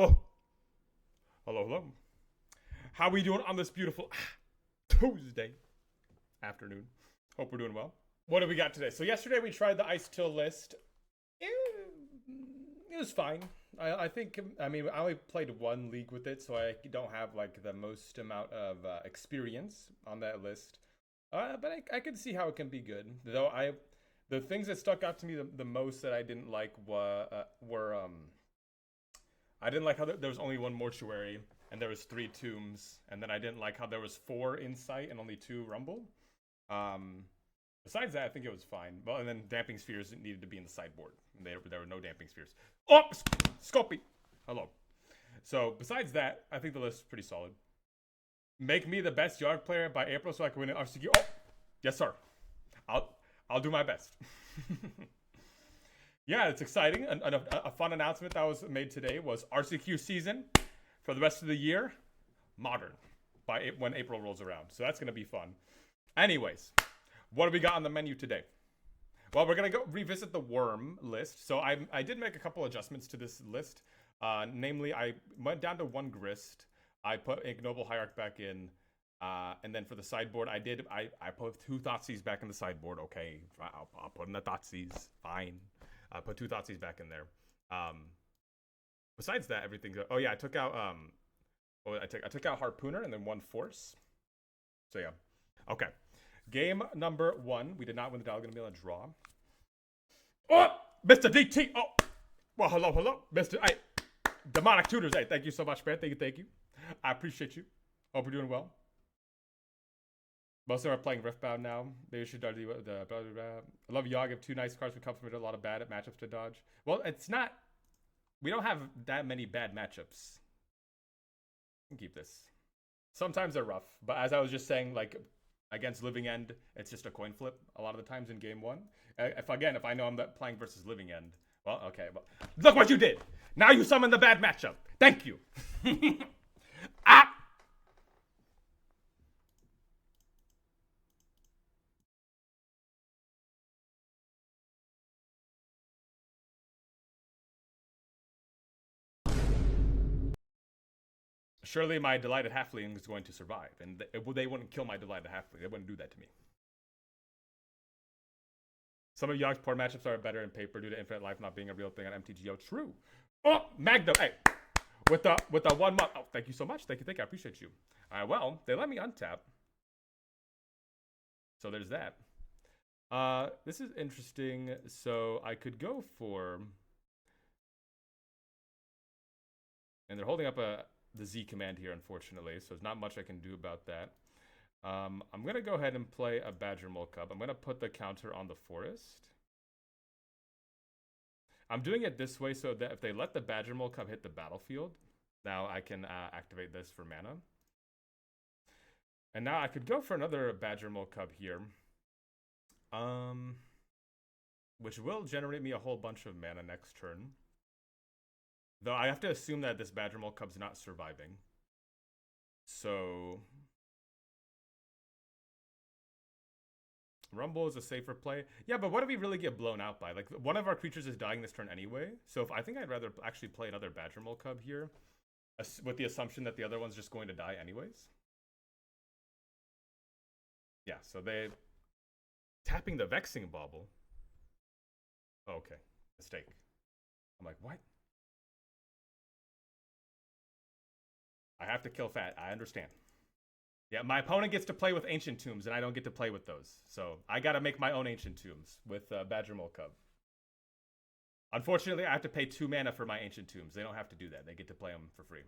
Oh, hello, hello. How we doing on this beautiful Tuesday afternoon? Hope we're doing well. What do we got today? So yesterday we tried the ice till list. It was fine. I think, I mean, I only played one league with it, so I don't have like the most amount of experience on that list. But I could see how it can be good. Though the things that stuck out to me the most that I didn't like were I didn't like how there was only one mortuary and there was 3 tombs, and then I didn't like how there was 4 insight and only 2 rumble. Um, Besides that, I think it was fine. Well, and then damping spheres needed to be in the sideboard. There were no damping spheres. Oh, Scopy. Hello. So besides that, I think the list is pretty solid. Make me the best yard player by April so I can win an RCQ. Oh, yes, sir. I'll do my best. Yeah, it's exciting. A fun announcement that was made today was RCQ season for the rest of the year, modern, when April rolls around. So that's going to be fun. Anyways, what do we got on the menu today? Well, we're going to go revisit the worm list. So I did make a couple adjustments to this list. Namely, I went down to 1 grist. I put Ignoble Hierarch back in. And then for the sideboard, I put 2 Thoughtseize back in the sideboard. Okay, I'll put in the Thoughtseize. Fine. I put 2 Thoughtseize back in there. Besides that, everything's... Oh, yeah, I took out... I took out Harpooner and then 1 Force. So, yeah. Okay. Game number 1. We did not win the Dalagan Meal and draw. Oh! Mr. DT! Oh! Well, hello. Mr. Hey, Demonic Tutors. Hey, thank you so much, man. Thank you. I appreciate you. Hope you're doing well. Most of them are playing Riftbound now. They should do the... I love Yawg. Have 2 nice cards. We complement a lot of bad matchups to dodge. Well, it's not... We don't have that many bad matchups. You can keep this. Sometimes they're rough. But as I was just saying, like... Against Living End, it's just a coin flip a lot of the times in game 1. If I know I'm playing versus Living End, well, okay. Well, look what you did. Now you summon the bad matchup. Thank you. Ah! Surely my Delighted Halfling is going to survive, and they wouldn't kill my Delighted Halfling. They wouldn't do that to me. Some of Yawg's poor matchups are better in paper due to infinite life not being a real thing on MTGO. True. Oh, Magno, hey. With the 1 month. Oh, thank you so much. Thank you. I appreciate you. All right, well, they let me untap. So there's that. This is interesting. So I could go for... And they're holding up the Z command here, unfortunately. So there's not much I can do about that. I'm going to go ahead and play a Badger Mole Cub. I'm going to put the counter on the Forest. I'm doing it this way so that if they let the Badger Mole Cub hit the battlefield, now I can activate this for mana. And now I could go for another Badger Mole Cub here. Which will generate me a whole bunch of mana next turn. Though I have to assume that this Badger Mole Cub's not surviving. So... Rumble is a safer play. Yeah, but what do we really get blown out by? Like, one of our creatures is dying this turn anyway. So I think I'd rather actually play another Badger Mole Cub here. With the assumption that the other one's just going to die anyways. Yeah, so they... Tapping the Vexing Bauble. Oh, okay. Mistake. I'm like, what? I have to kill Fat. I understand. Yeah, my opponent gets to play with Ancient Tombs, and I don't get to play with those. So I got to make my own Ancient Tombs with Badger Mole Cub. Unfortunately, I have to pay 2 mana for my Ancient Tombs. They don't have to do that. They get to play them for free.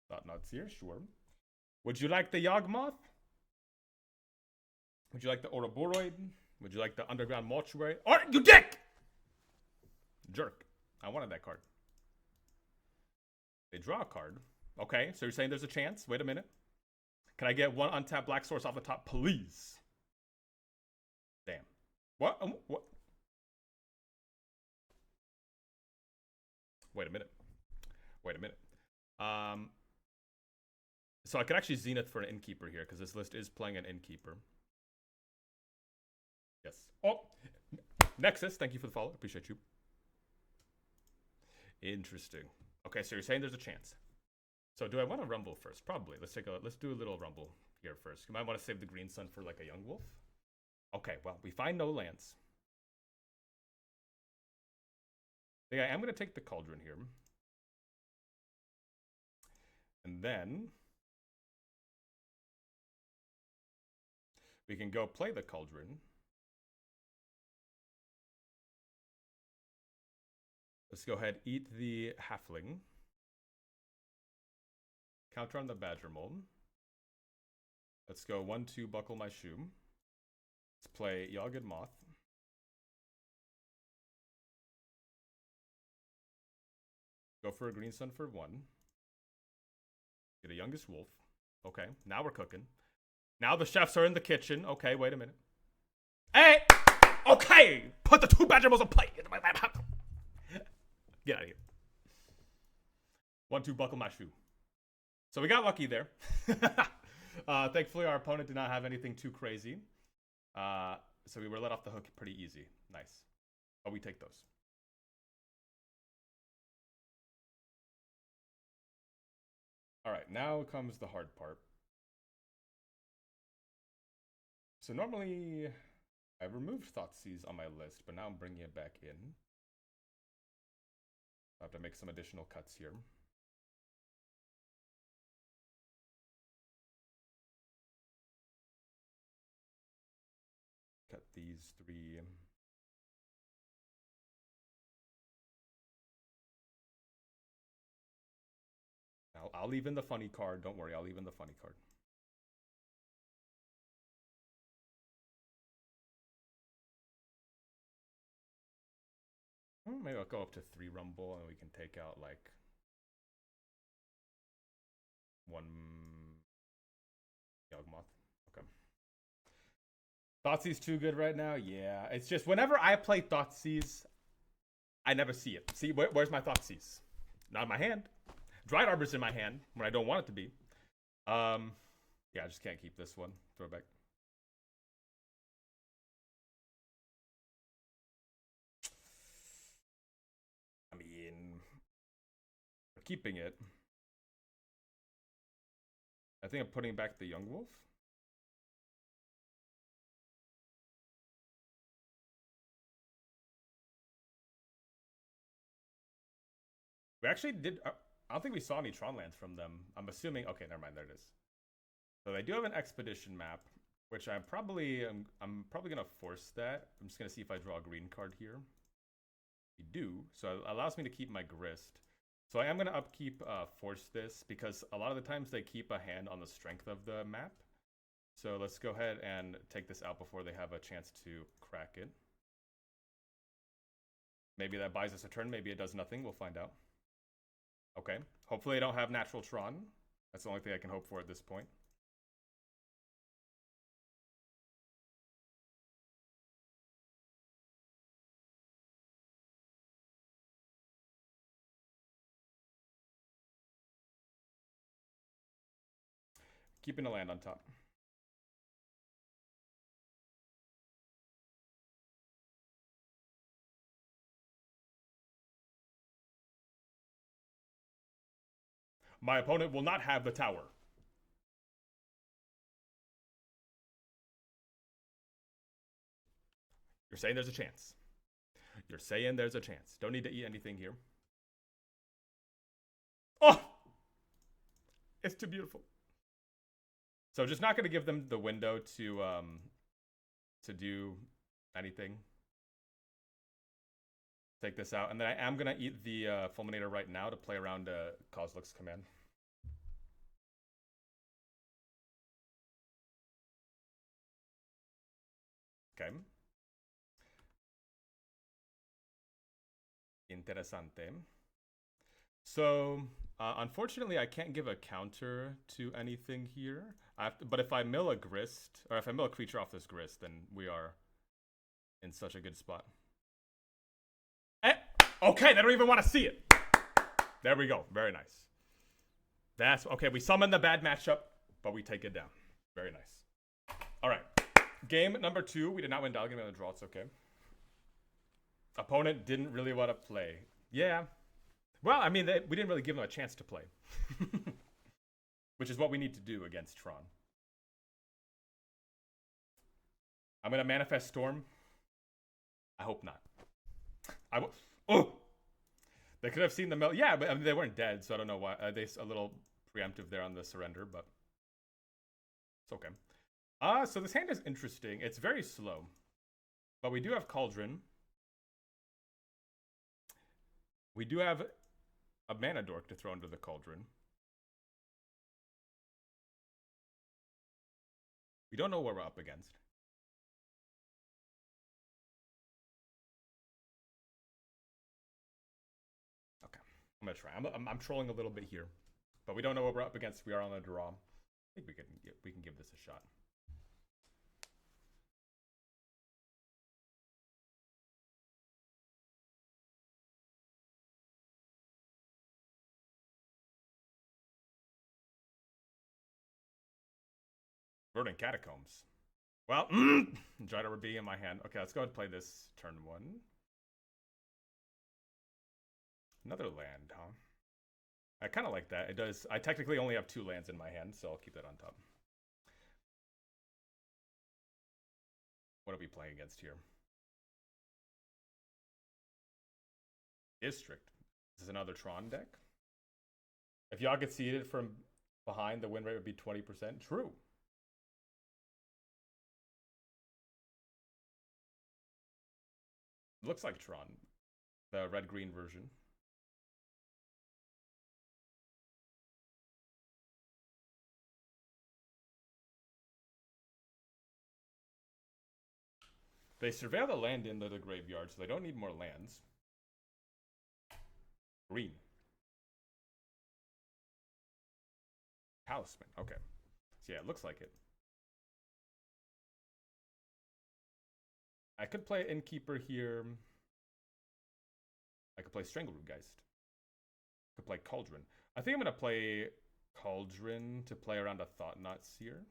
Thought nuts here, sure. Would you like the Yawgmoth? Would you like the Ouroboroid? Would you like the Underground Mortuary? Or you dick! Jerk. I wanted that card. They draw a card. Okay, so you're saying there's a chance? Wait a minute. Can I get 1 untapped black source off the top, please? Damn. What? What? Wait a minute. So I could actually Zenith for an Innkeeper here, because this list is playing an Innkeeper. Yes. Oh! Nexus, thank you for the follow. Appreciate you. Interesting. Okay, so you're saying there's a chance. So do I want to Rumble first? Probably. Let's do a little Rumble here first. You might want to save the Green Sun for like a Yawgmoth. Okay, well, we find no lands. Yeah, I'm going to take the Cauldron here. And then we can go play the Cauldron. Let's go ahead, eat the Halfling. Counter on the Badger Mold. Let's go 1-2, buckle my shoe. Let's play Yawgmoth. Go for a Green Sun for 1. Get a Youngest Wolf. Okay, now we're cooking. Now the chefs are in the kitchen. Okay, wait a minute. Hey! Okay! Put the 2 Badger Molds on plate! Get out of here. 1-2, buckle my shoe. So we got lucky there. Thankfully, our opponent did not have anything too crazy. So we were let off the hook pretty easy. Nice. But we take those. All right, now comes the hard part. So normally, I removed Thoughtseize on my list, but now I'm bringing it back in. I have to make some additional cuts here. Cut these 3. I'll leave in the funny card. Don't worry, I'll leave in the funny card. Maybe I'll go up to 3 Rumble and we can take out like 1 Yawgmoth. Okay. Thoughtseize too good right now? Yeah. It's just whenever I play Thoughtseize, I never see it. See, where's my Thoughtseize? Not in my hand. Dried Arbor's in my hand when I don't want it to be. Yeah, I just can't keep this one. Throw it back. I mean, we're keeping it. I think I'm putting back the Yawgmoth. We actually did. I don't think we saw any Tron lands from them. I'm assuming. Okay, never mind. There it is. So they do have an expedition map, which I'm probably gonna force that. I'm just gonna see if I draw a green card here. We do, so it allows me to keep my Grist. So I am gonna upkeep force this because a lot of the times they keep a hand on the strength of the map. So let's go ahead and take this out before they have a chance to crack it. Maybe that buys us a turn. Maybe it does nothing. We'll find out. Okay. Hopefully they don't have natural Tron. That's the only thing I can hope for at this point. Keeping a land on top. My opponent will not have the tower. You're saying there's a chance. You're saying there's a chance. Don't need to eat anything here. Oh! It's too beautiful. So just not going to give them the window to do anything. Take this out. And then I am going to eat the Fulminator right now to play around Kozilek's command. Okay. Interessante. So, unfortunately, I can't give a counter to anything here. But if I mill a Grist, or if I mill a creature off this Grist, then we are in such a good spot. Okay, they don't even want to see it. There we go. Very nice. That's okay. We summon the bad matchup, but we take it down. Very nice. All right. Game number 2. We did not win dial game on the draw. It's okay. Opponent didn't really want to play. Yeah. Well, I mean, we didn't really give them a chance to play. Which is what we need to do against Tron. I'm going to manifest Storm. I hope not. Oh! They could have seen the mill. Yeah, but I mean, they weren't dead, so I don't know why. They a little preemptive there on the surrender, but it's okay. So this hand is interesting. It's very slow. But we do have Cauldron. We do have a mana dork to throw into the Cauldron. We don't know what we're up against. Okay, I'm gonna try. I'm trolling a little bit here, but we don't know what we're up against. We are on a draw. I think we can give this a shot. Verdant Catacombs. Well, Jida would be in my hand. Okay, let's go ahead and play this turn 1. Another land, huh? I kind of like that. It does. I technically only have 2 lands in my hand, so I'll keep that on top. What are we playing against here? District. This is another Tron deck. If y'all could see it from behind, the win rate would be 20%. True. It looks like Tron, the red-green version. They surveil the land into the graveyard, so they don't need more lands. Green. Talisman. Okay. So yeah, it looks like it. I could play Innkeeper here. I could play Stranglerootgeist. I could play Cauldron. I think I'm going to play Cauldron to play around a Thought-Knot Seer.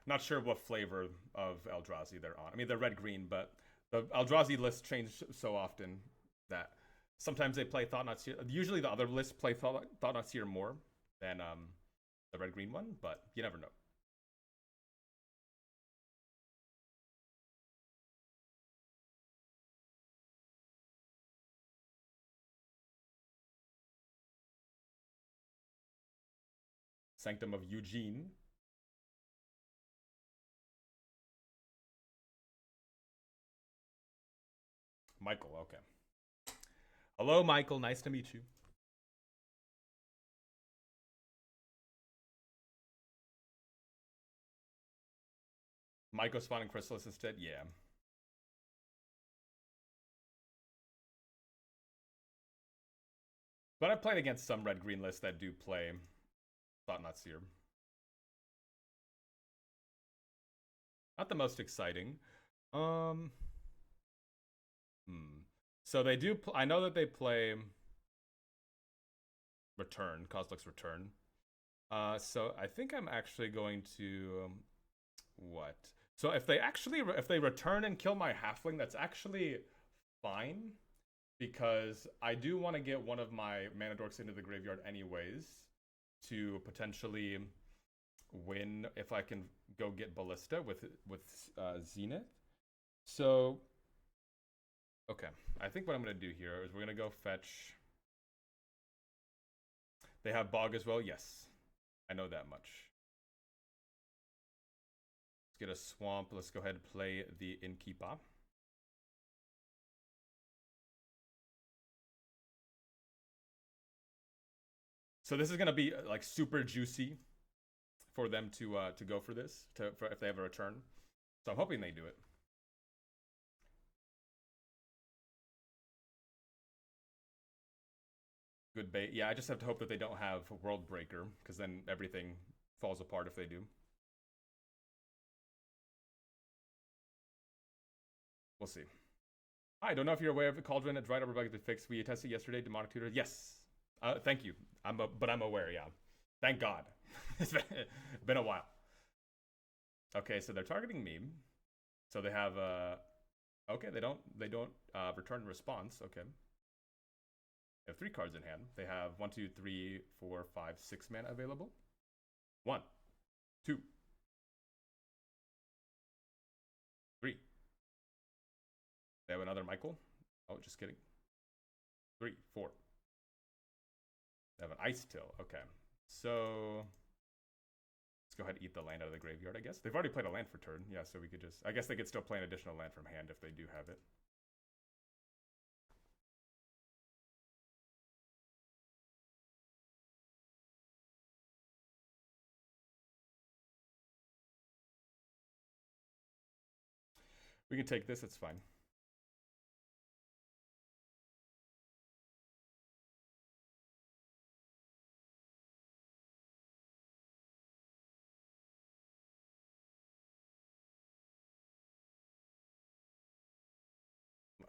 Not sure what flavor of Eldrazi they're on. I mean, they're red-green, but the Eldrazi lists change so often that sometimes they play Thought-Knot Seer. Usually the other lists play Thought-Knot Seer more than the red-green one, but you never know. Sanctum of Eugene. Michael, okay. Hello, Michael. Nice to meet you. Michael spawning Chrysalis instead? Yeah. But I've played against some red-green lists that do play Thought-Knot Seer. Not the most exciting. So they do. I know that they play Return, Kozilek's Return. So I think I'm actually going to what? So if they return and kill my halfling, that's actually fine because I do want to get one of my mana dorks into the graveyard anyways to potentially win if I can go get Ballista with Zenith. So okay, I think what I'm going to do here is we're going to go fetch. They have Bog as well? Yes. I know that much. Let's get a Swamp. Let's go ahead and play the Innkeeper. So this is going to be like super juicy for them to go for this, if they have a return. So I'm hoping they do it. Good bait. Yeah, I just have to hope that they don't have World Breaker, because then everything falls apart if they do. We'll see. I don't know if you're aware of the Cauldron that dried over bug to fix. We tested yesterday, Demonic Tutor. Yes. Thank you. But I'm aware. Yeah. Thank God. It's been a while. Okay, so they're targeting me. So they have okay, they don't return response. Okay. They have 3 cards in hand. They have 1, 2, 3, 4, 5, 6 mana available. 1, 2, 3. They have another Michael. Oh, just kidding. 3, 4. They have an Ice Till. Okay. So let's go ahead and eat the land out of the graveyard, I guess. They've already played a land for turn. Yeah, so we could just... I guess they could still play an additional land from hand if they do have it. We can take this. It's fine.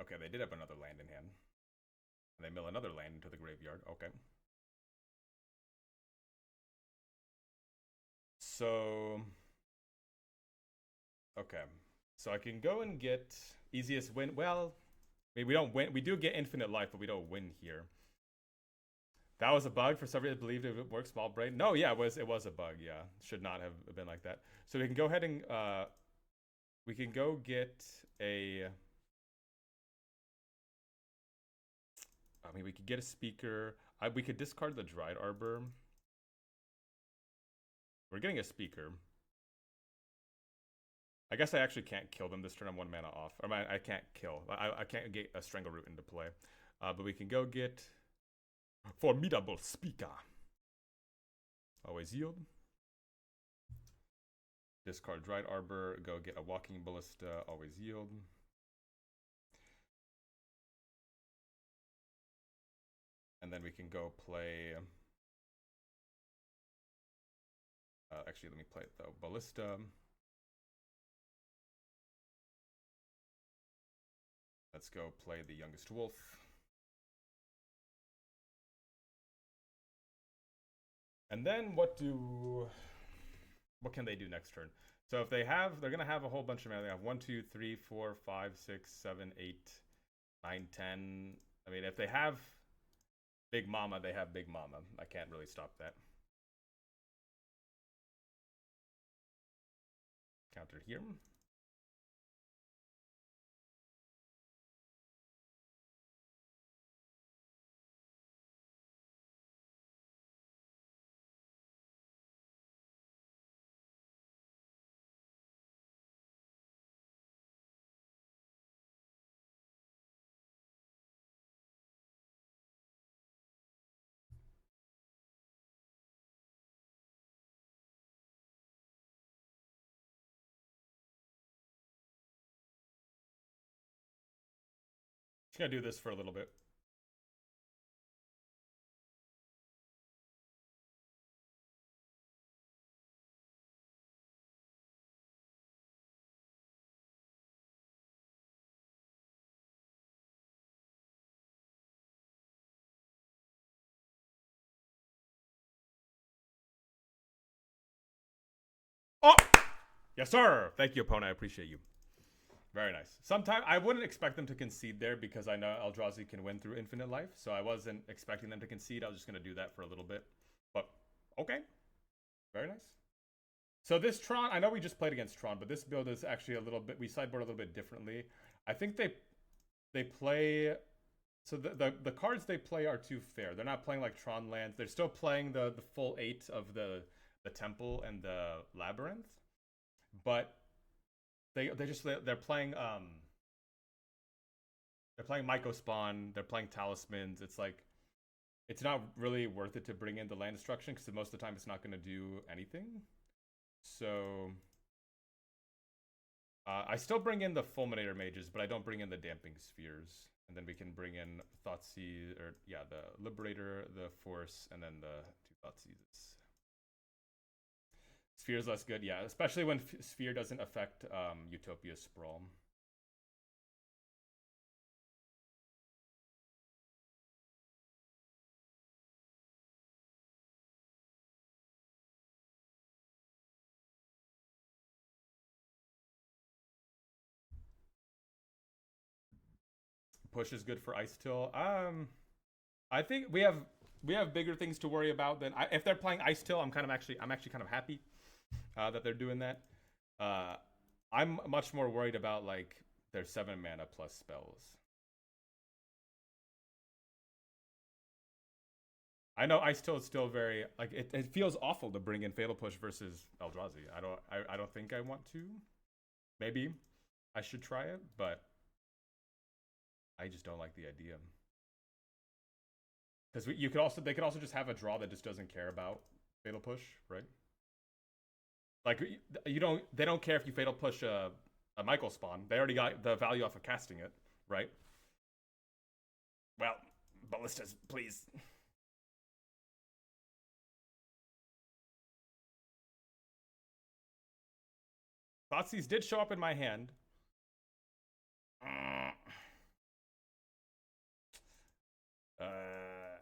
Okay, they did have another land in hand. And they mill another land into the graveyard. Okay. So... Okay. So I can go and get easiest win. Well, I mean, we don't win. We do get infinite life, but we don't win here. That was a bug for somebody that believed it would work small brain. No, yeah, it was a bug. Yeah, should not have been like that. So we can go ahead and we can go get a... I mean, we could get a speaker. We could discard the Dried Arbor. We're getting a speaker. I guess I actually can't kill them this turn. I'm 1 mana off. Or I can't kill. I can't get a Strangleroot into play. But we can go get Formidable Speaker. Always yield. Discard Dried Arbor. Go get a Walking Ballista. Always yield. And then we can go play... actually, let me play the Ballista. Let's go play the Youngest Wolf. And then what can they do next turn? So if they have, they're going to have a whole bunch of mana. They have 1, 2, 3, 4, 5, 6, 7, 8, 9, 10. I mean, if they have Big Mama, they have Big Mama. I can't really stop that. Counter here. Just gonna do this for a little bit. Oh! Yes, sir! Thank you, opponent. I appreciate you. Very nice. Sometimes I wouldn't expect them to concede there because I know Eldrazi can win through infinite life, so I wasn't expecting them to concede. I was just going to do that for a little bit. But, okay. Very nice. So this Tron, I know we just played against Tron, but this build is actually a little bit, we sideboard a little bit differently. I think they play, so the cards they play are too fair. They're not playing like Tron lands. They're still playing the full 8 of the Temple and the Labyrinth, but they're playing Myco Spawn, they're playing Talismans. It's like, it's not really worth it to bring in the land destruction because most of the time it's not going to do anything. So I still bring in the Fulminator Mages, but I don't bring in the Damping Spheres. And then we can bring in Thoughtseize, or yeah, the Liberator, the Force, and then the 2 Thoughtseizes. Sphere's less good, yeah, especially when Sphere doesn't affect Utopia Sprawl. Push is good for Ice Till. I think we have bigger things to worry about than if they're playing Ice Till. I'm actually kind of happy that they're doing that. I'm much more worried about like their 7 mana plus spells. I know Ice Till is still very like it feels awful to bring in Fatal Push versus Eldrazi. I don't think I want to. Maybe I should try it, but I just don't like the idea. Because they could also just have a draw that just doesn't care about Fatal Push, right? Like they don't care if you Fatal Push a Michael spawn. They already got the value off of casting it, right? Well, ballistas, please. Thoughtseize did show up in my hand.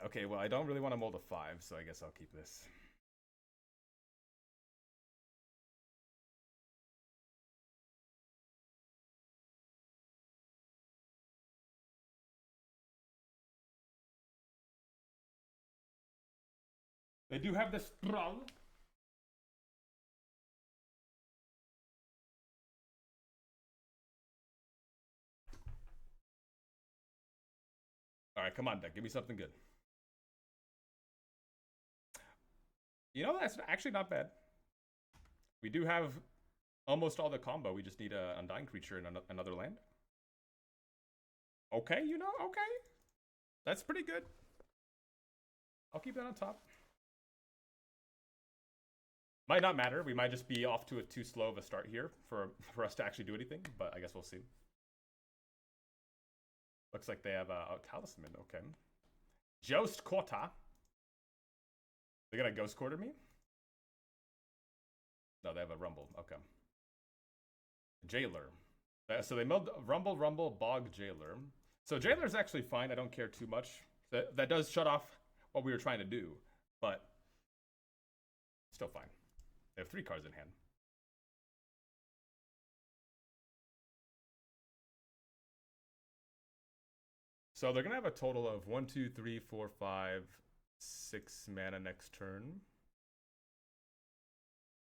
Okay, well, I don't really want to mold a 5, so I guess I'll keep this. They do have this Tron. All right, come on, deck. Give me something good. You know, that's actually not bad. We do have almost all the combo. We just need an Undying Creature and another land. Okay, you know, okay. That's pretty good. I'll keep that on top. Might not matter. We might just be off to a too slow of a start here for us to actually do anything, but I guess we'll see. Looks like they have a Talisman. Okay. Joust Quota. They're gonna Ghost Quarter me? No, they have a Rumble. Okay. Jailer. So they milled Rumble, Bog, Jailer. So Jailer's actually fine. I don't care too much. That does shut off what we were trying to do, but still fine. They have 3 cards in hand. So they're gonna have a total of 1, 2, 3, 4, 5, 6 mana next turn.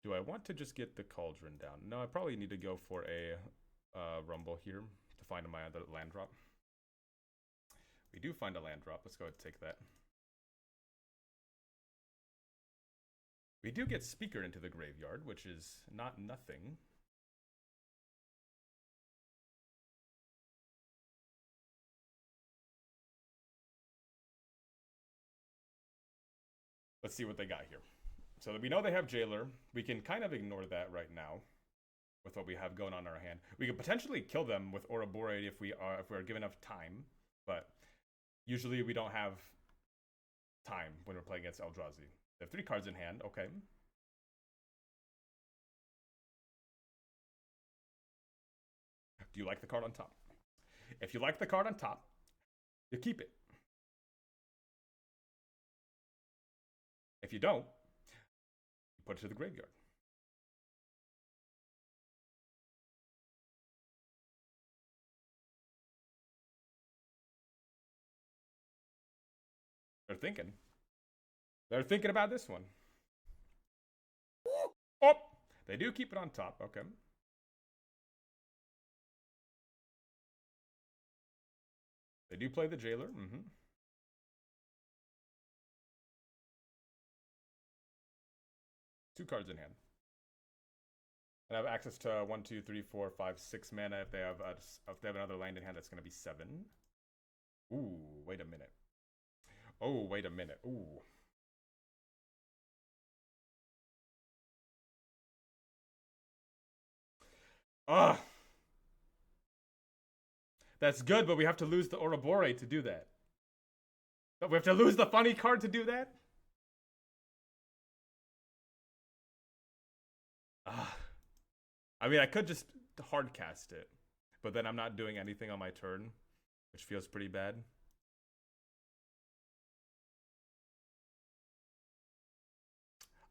Do I want to just get the Cauldron down? No, I probably need to go for a Rumble here to find my other land drop. We do find a land drop. Let's go ahead and take that. We do get Speaker into the graveyard, which is not nothing. Let's see what they got here. So we know they have Jailer. We can kind of ignore that right now with what we have going on in our hand. We could potentially kill them with Ouroboroid if we're given enough time, but usually we don't have time when we're playing against Eldrazi. They have 3 cards in hand. Okay. Do you like the card on top? If you like the card on top, you keep it. If you don't, you put it to the graveyard. They're thinking. They're thinking about this one. Oh! They do keep it on top. Okay. They do play the Jailer. Mm-hmm. Two cards in hand. And I have access to 1, 2, 3, 4, 5, 6 mana. If they have another land in hand, that's going to be 7. Ooh, wait a minute. Oh, wait a minute. Ooh. Ah. That's good, but we have to lose the Ouroboroid to do that. But we have to lose the funny card to do that? Ah. I mean, I could just hard cast it, but then I'm not doing anything on my turn, which feels pretty bad.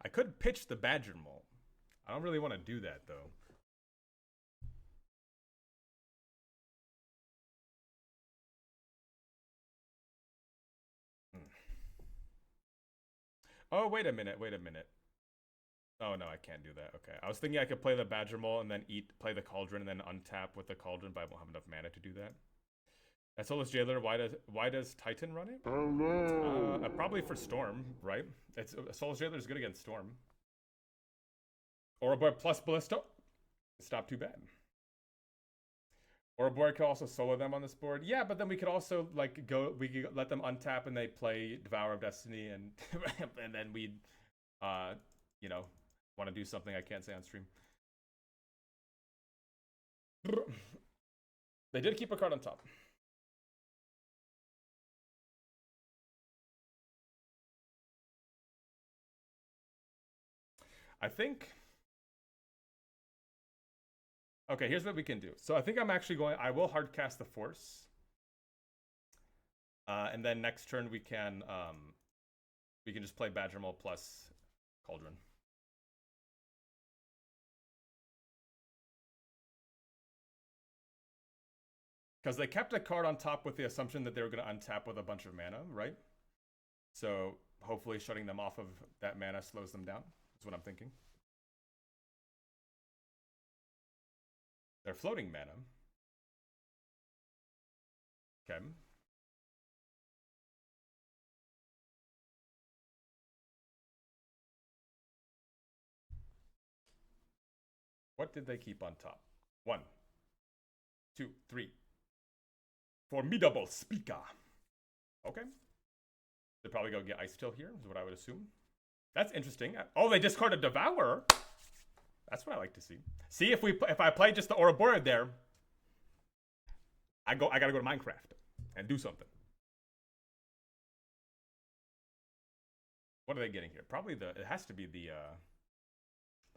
I could pitch the Badger Mole. I don't really want to do that, though. Oh, wait a minute. Oh, no, I can't do that. Okay. I was thinking I could play the Badger Mole and then play the Cauldron and then untap with the Cauldron, but I won't have enough mana to do that. As Soulless Jailer, why does Titan run it? Oh no. Probably for Storm, right? Soulless Jailer is good against Storm. Ouroboroid plus Ballista. It's not too bad. Ouroboroid could also solo them on this board. Yeah, but then we could also we could let them untap and they play Devour of Destiny and and then we'd want to do something I can't say on stream. They did keep a card on top. I think... Okay, here's what we can do. So I think I'm actually I will hardcast the Force. And then next turn we can just play Badger Mole plus Cauldron. Because they kept a card on top with the assumption that they were going to untap with a bunch of mana, right? So hopefully shutting them off of that mana slows them down. That's what I'm thinking. They're floating mana. Okay. What did they keep on top? 1, 2, 3. Formidable Speaker. Okay. They'll probably go get Ice Tail here, is what I would assume. That's interesting. Oh, they discarded Devour. That's what I like to see. See, if I play just the Ouroboroid there, I gotta go to Minecraft and do something. What are they getting here? Probably it has to be the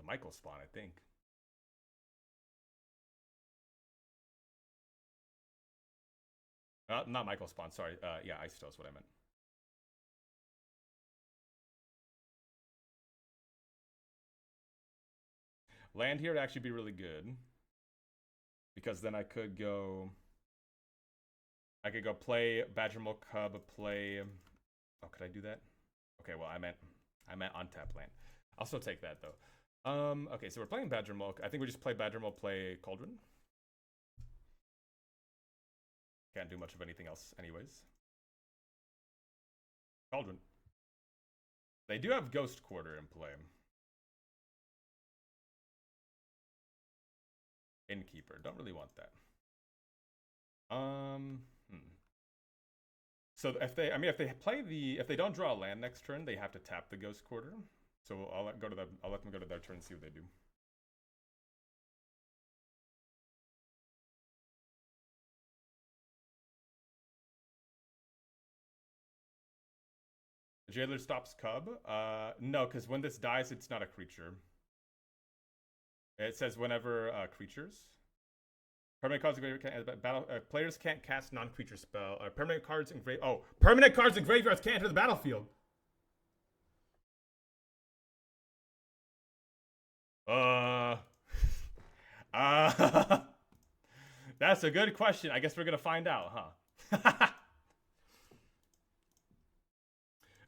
Michael spawn, I think. Not Michael spawn, sorry. Yeah, Ice Tail is what I meant. Land here would actually be really good. Because then I could go play Badger Mole Cub, play... Oh, could I do that? Okay, well, I meant untap land. I'll still take that, though. Okay, so we're playing Badger Mole. I think we just play Badger Mole, play Cauldron. Can't do much of anything else anyways. Cauldron. They do have Ghost Quarter in play. Innkeeper. Don't really want that. So if they don't draw a land next turn, they have to tap the Ghost Quarter. So I'll let them go to their turn and see what they do. Jailer stops Cub. No, because when this dies, it's not a creature. It says whenever creatures. Permanent cards in graveyard players can't cast non-creature spell. Permanent cards in permanent cards in graveyards can't enter the battlefield. That's a good question. I guess we're gonna find out, huh?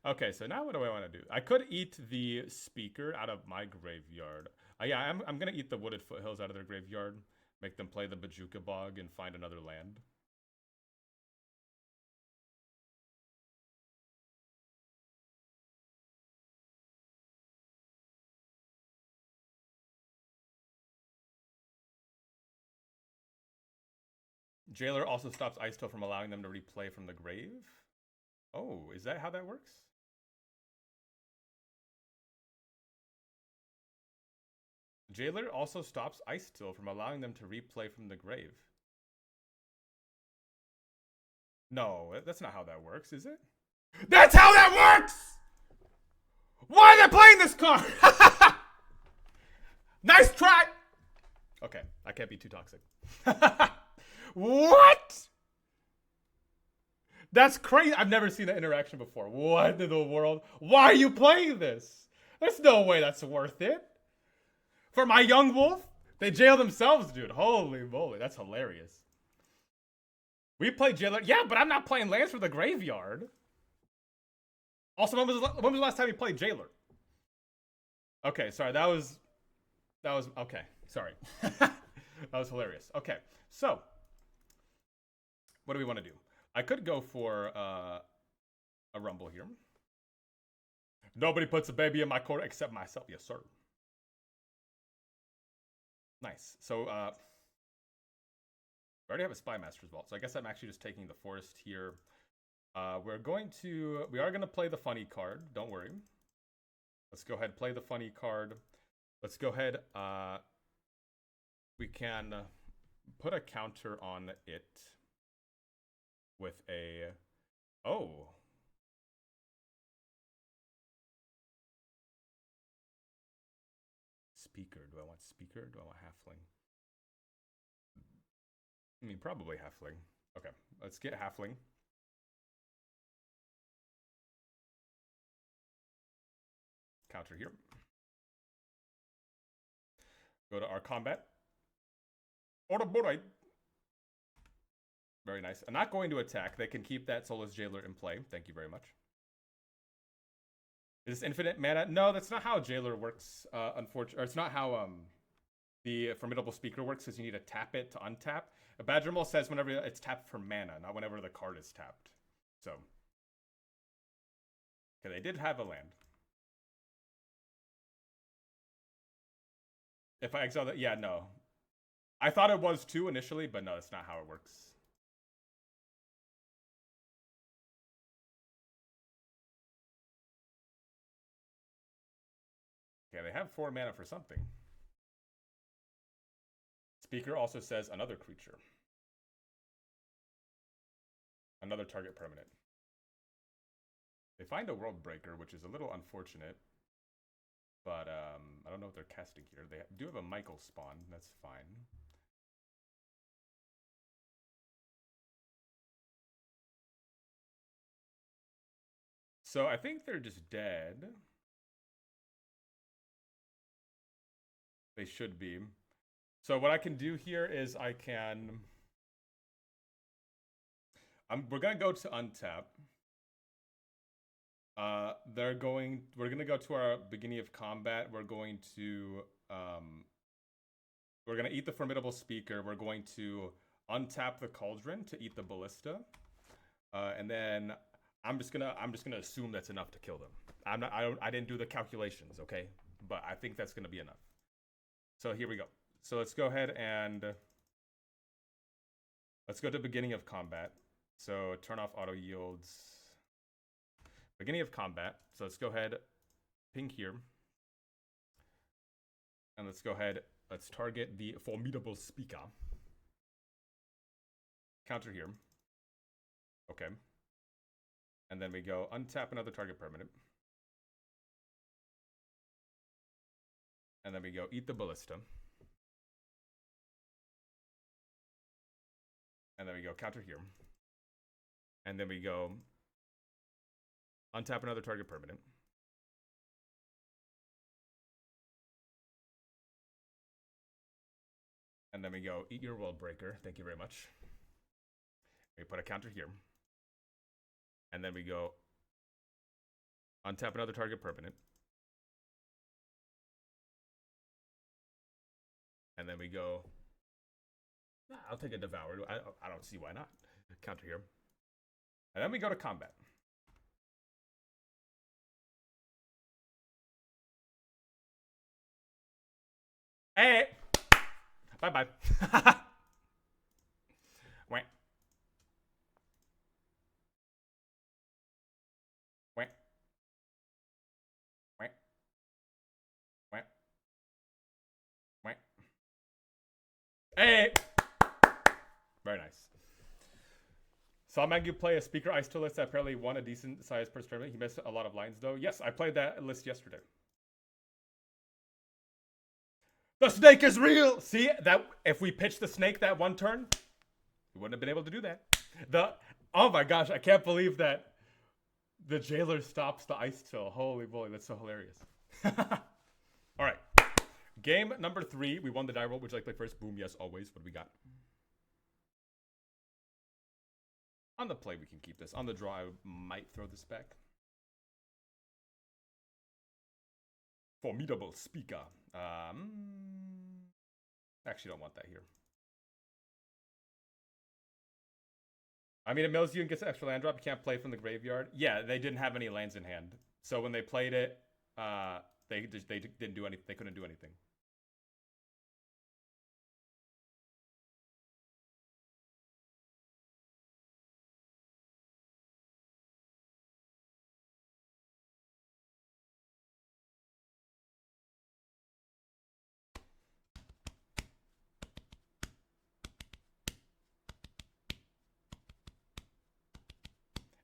Okay, so now what do I want to do? I could eat the Speaker out of my graveyard. Yeah, I'm gonna eat the Wooded Foothills out of their graveyard. Make them play the Bajuka Bog and find another land. Jailer also stops Ice Tail from allowing them to replay from the grave. Oh, is that how that works? Jailer also stops Ice Tail from allowing them to replay from the grave. No, that's not how that works, is it? That's how that works! Why are they playing this card? Nice try! Okay, I can't be too toxic. What? That's crazy. I've never seen that interaction before. What in the world? Why are you playing this? There's no way that's worth it. For my Yawgmoth? They jail themselves, dude. Holy moly, that's hilarious. We play Jailer. Yeah, but I'm not playing lands for the graveyard. Also, when was the last time you played Jailer? Okay, sorry, that was okay. Sorry, that was hilarious. Okay, so what do we want to do? I could go for a rumble here. Nobody puts a baby in my court except myself. Yes, sir. Nice. So we already have a Spy Master's Vault, so I guess I'm actually just taking the forest here. We are going to play the funny card. Don't worry. Let's go ahead and play the funny card. Let's go ahead. We can put a counter on it with a... Oh. Speaker. Do I want speaker? Do I want halfling? I mean, probably halfling. Okay, let's get halfling. Counter here. Go to our combat. Ouroboroid. Very nice. I'm not going to attack. They can keep that Soulless Jailer in play. Thank you very much. Is this infinite mana? No, that's not how Jailer works. Unfortunately, or it's not how the Formidable Speaker works, because you need to tap it to untap. Badgermole says whenever it's tapped for mana, not whenever the card is tapped. So, okay, they did have a land. If I exile that, yeah, no. I thought it was too initially, but no, that's not how it works. Okay, they have 4 mana for something. Speaker also says another creature. Another target permanent. They find a World Breaker, which is a little unfortunate. But I don't know what they're casting here. They do have a Michael spawn. That's fine. So I think they're just dead. They should be. So what I can do here is I can... we're going to go to untap. We're going to go to our beginning of combat. We're going to eat the Formidable Speaker. We're going to untap the Cauldron to eat the Ballista. And then I'm just gonna assume that's enough to kill them. I didn't do the calculations, okay? But I think that's gonna be enough. So here we go. So let's go ahead and let's go to beginning of combat. So turn off auto yields. Beginning of combat. So let's go ahead, ping here. And let's go ahead, let's target the Formidable Speaker. Counter here. Okay. And then we go untap another target permanent. And then we go eat the Ballista. And then we go counter here. And then we go untap another target permanent. And then we go eat your World Breaker. Thank you very much. We put a counter here. And then we go untap another target permanent. And then we go, I'll take a Devour. I don't see why not. Counter here. And then we go to combat. Hey! Bye-bye. Wait. Wait. Wait. Wait. Wait. Hey! Very nice. Saw Maggie play a Speaker Ice list that apparently won a decent sized first tournament. He missed a lot of lines though. Yes, I played that list yesterday. The snake is real! See, that if we pitched the snake that one turn, we wouldn't have been able to do that. Oh my gosh, I can't believe that the Jailer stops the Ice Chill. Holy moly, that's so hilarious. Alright. Game number 3. We won the die roll. Would you like to play first? Boom, yes, always. What do we got? On the play, we can keep this. On the draw, I might throw this back. Formidable speaker. Actually don't want that here. I mean, it mills you and gets an extra land drop. You can't play from the graveyard. Yeah, they didn't have any lands in hand. So when they played it, they didn't do anything. They couldn't do anything.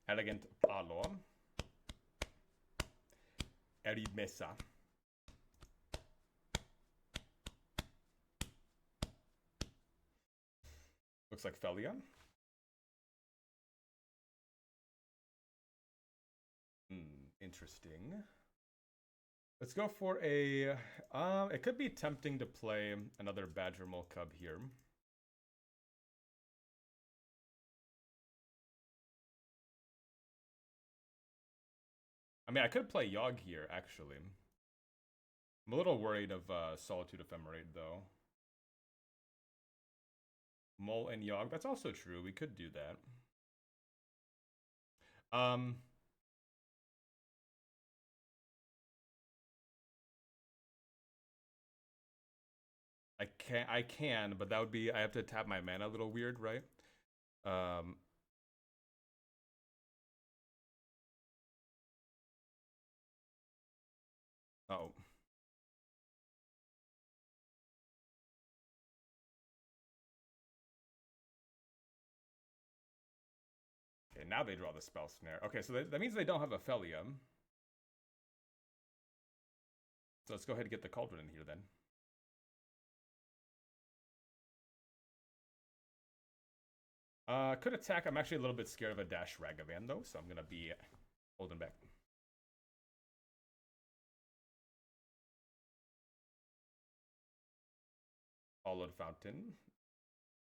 Elegant Palo. Erimesa. Looks like Felia. Interesting. Let's go for a... it could be tempting to play another Badger Mole Cub here. I mean, I could play Yawg here, actually. I'm a little worried of Solitude Ephemerate, though. Mole and Yawg, that's also true. We could do that. I can, but that would be... I have to tap my mana a little weird, right? Oh. Okay, now they draw the Spell Snare. Okay, so that means they don't have a Felia. So let's go ahead and get the Cauldron in here then. Could attack. I'm actually a little bit scared of a Dash Ragavan though, so I'm gonna be holding back. Hollowed Fountain.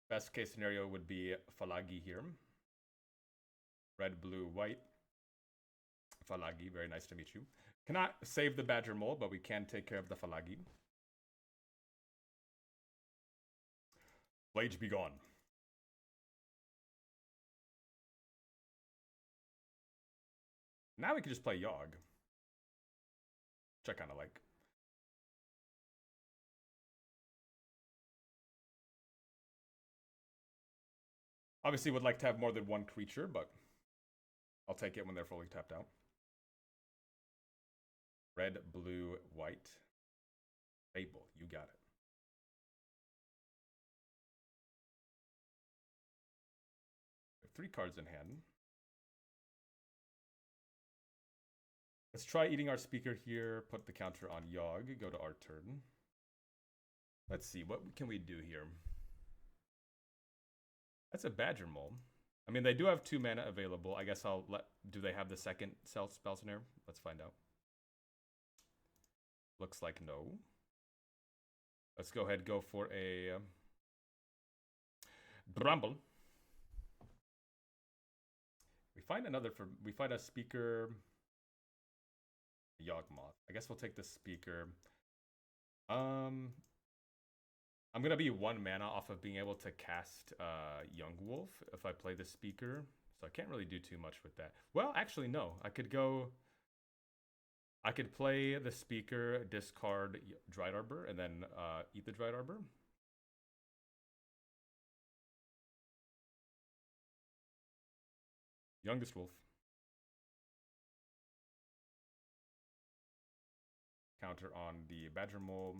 Best case scenario would be Falagi here. Red, blue, white. Falagi, very nice to meet you. Cannot save the Badger Mole, but we can take care of the Falagi. Blade be gone. Now we can just play Yawg. Which I kind of like. Obviously would like to have more than one creature, but I'll take it when they're fully tapped out. Red, blue, white. Fable, you got it. We have 3 cards in hand. Let's try eating our speaker here, put the counter on Yawg, go to our turn. Let's see, what can we do here? That's a Badger Mole. I mean, they do have 2 mana available. I guess I'll let... Do they have the second Spell Snare? Let's find out. Looks like no. Let's go ahead and go for a... Bramble. We find another for... We find a speaker... Yawgmoth. I guess we'll take the speaker. I'm gonna be 1 mana off of being able to cast Yawgmoth if I play the speaker, so I can't really do too much with that. Well, actually, no. I could play the speaker, discard Dried Arbor, and then eat the Dried Arbor. Youngest Wolf. Counter on the Badger Mole.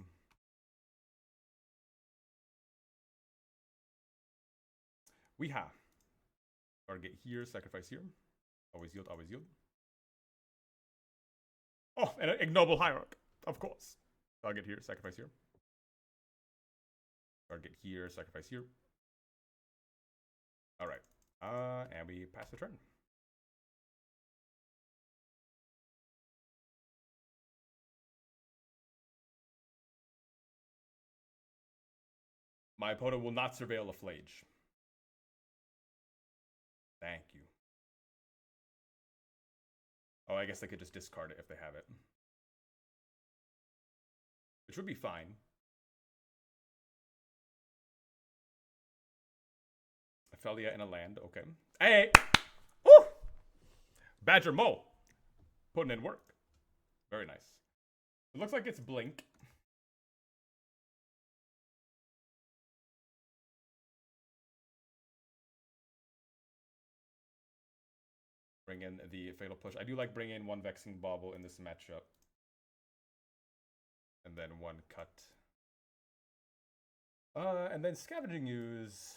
We have target here, sacrifice here. Always yield, always yield. Oh, and an ignoble hierarch, of course. Target here, sacrifice here. Target here, sacrifice here. All right, and we pass the turn. My opponent will not surveil a Flage. Thank you. Oh, I guess they could just discard it if they have it. It should be fine. Ophelia in a land, okay. Hey! Woo! Badger Mo! Putting in work. Very nice. It looks like it's Blink. Bring in the Fatal Push. I do like bringing in one Vexing Bauble in this matchup. And then one cut. And then Scavenging Ooze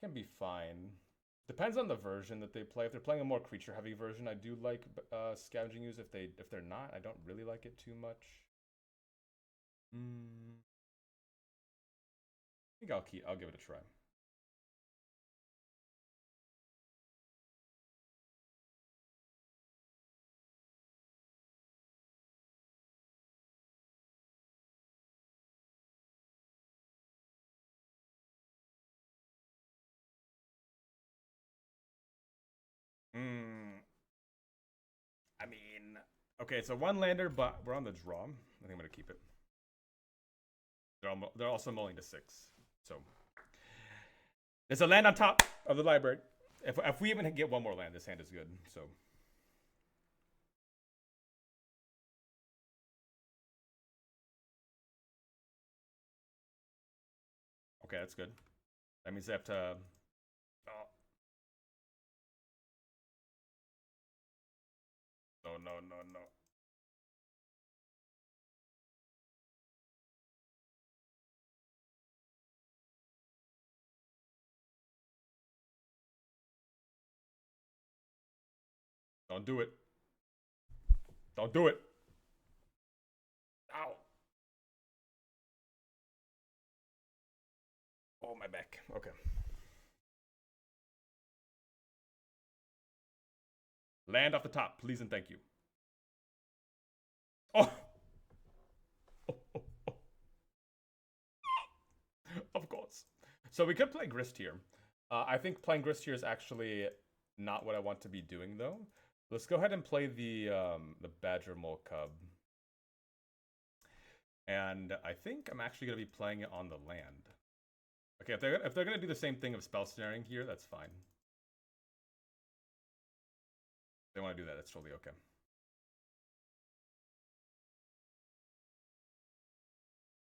can be fine. Depends on the version that they play. If they're playing a more creature-heavy version, I do like Scavenging Ooze. If they're not, I don't really like it too much. I think I'll give it a try. I mean, okay, it's a one lander, but we're on the draw. I think I'm gonna keep it. They're also mulling to 6, so there's a land on top of the library. If we even get one more land, this hand is good. So okay, that's good. That means they have to. Oh. No. Don't do it. Don't do it. Ow. Oh, my back. Okay. Land off the top, please and thank you. Oh. Of course. So we could play Grist here. I think playing Grist here is actually not what I want to be doing, though. Let's go ahead and play the Badger Mole Cub. And I think I'm actually going to be playing it on the land. Okay, if they're going to do the same thing of spell snaring here, that's fine. If they want to do that, that's totally okay.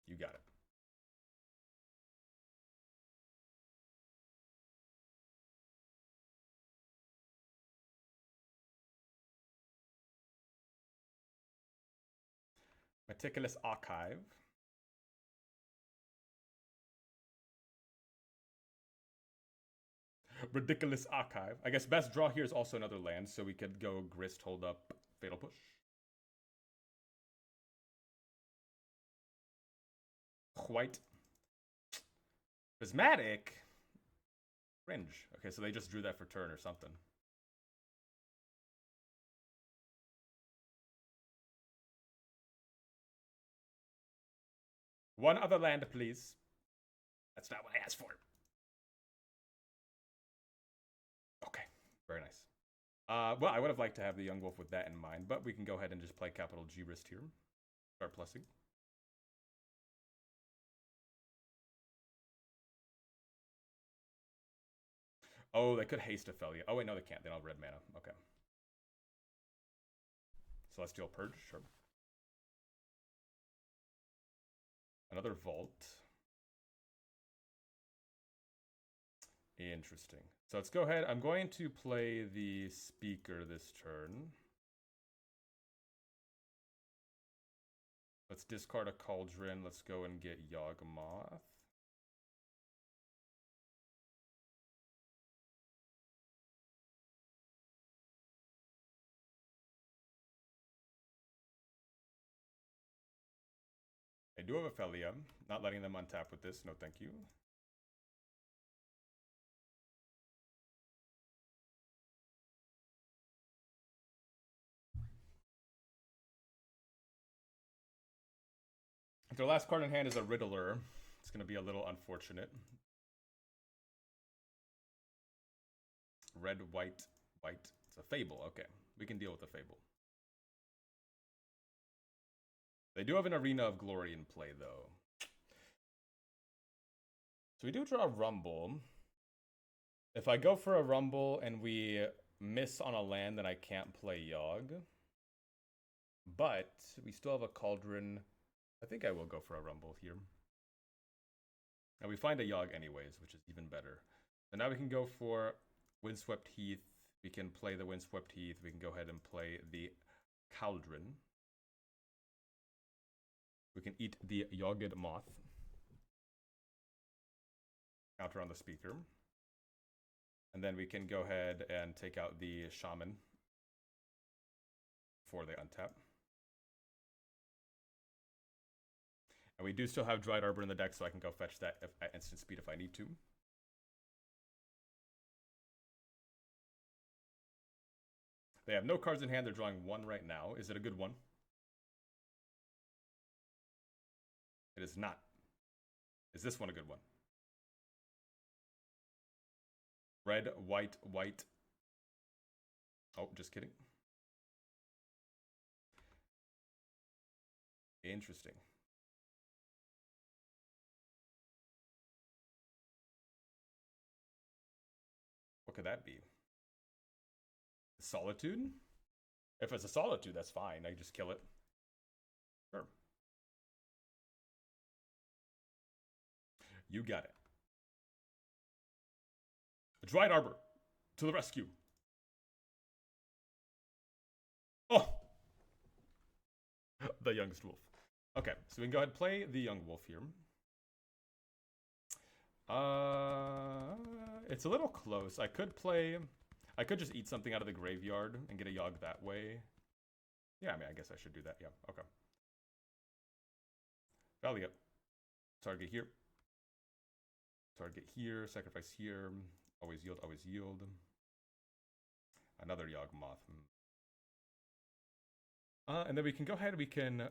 You got it. Meticulous Archive. Ridiculous Archive. I guess best draw here is also another land, so we could go Grist, hold up, Fatal Push. White. Prismatic. Fringe. Okay, so they just drew that for turn or something. One other land, please. That's not what I asked for. Okay, very nice. Well, I would have liked to have the Yawgmoth with that in mind, but we can go ahead and just play capital G Grist here. Start plussing. Oh, they could haste Ophelia. Oh, wait, no, they can't. They don't have red mana. Okay. Celestial Purge, sure. Another Vault. Interesting. So let's go ahead. I'm going to play the Speaker this turn. Let's discard a Cauldron. Let's go and get Yawgmoth. I do have Ophelia. Not letting them untap with this. No, thank you. If their last card in hand is a Riddler, it's going to be a little unfortunate. Red, white, white. It's a Fable. Okay, we can deal with the Fable. They do have an Arena of Glory in play, though. So we do draw a Rumble. If I go for a Rumble and we miss on a land, then I can't play Yawg. But we still have a Cauldron. I think I will go for a Rumble here. And we find a Yawg anyways, which is even better. So now we can go for Windswept Heath. We can play the Windswept Heath. We can go ahead and play the Cauldron. We can eat the Yawgmoth. Counter on the speaker. And then we can go ahead and take out the Shaman before they untap. And we do still have Dried Arbor in the deck, so I can go fetch that at instant speed if I need to. They have no cards in hand. They're drawing one right now. Is it a good one? It is not. Is this one a good one? Red, white, white. Oh, just kidding. Interesting. What could that be? Solitude? If it's a Solitude, that's fine. I can just kill it. Sure. You got it. Dried Arbor to the rescue. Oh! The youngest wolf. Okay, so we can go ahead and play the young wolf here. It's a little close. I could just eat something out of the graveyard and get a Yawg that way. Yeah, I mean, I guess I should do that. Yeah, okay. Value up. Target here. Target here. Sacrifice here. Always yield, always yield. Another Yawgmoth. And then we can go ahead, we can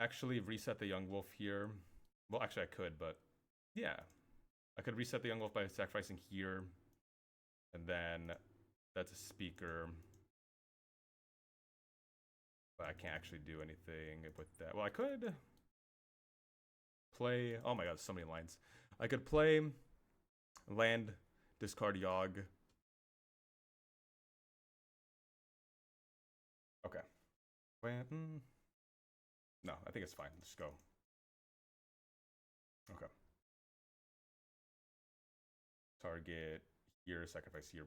actually reset the young wolf here. Well, actually I could, but yeah. I could reset the young wolf by sacrificing here. And then that's a speaker. But I can't actually do anything with that. Well, I could play, oh my god, so many lines. I could play land, discard Yawg. Okay. No, I think it's fine. Let's go. Okay. Target here, sacrifice here.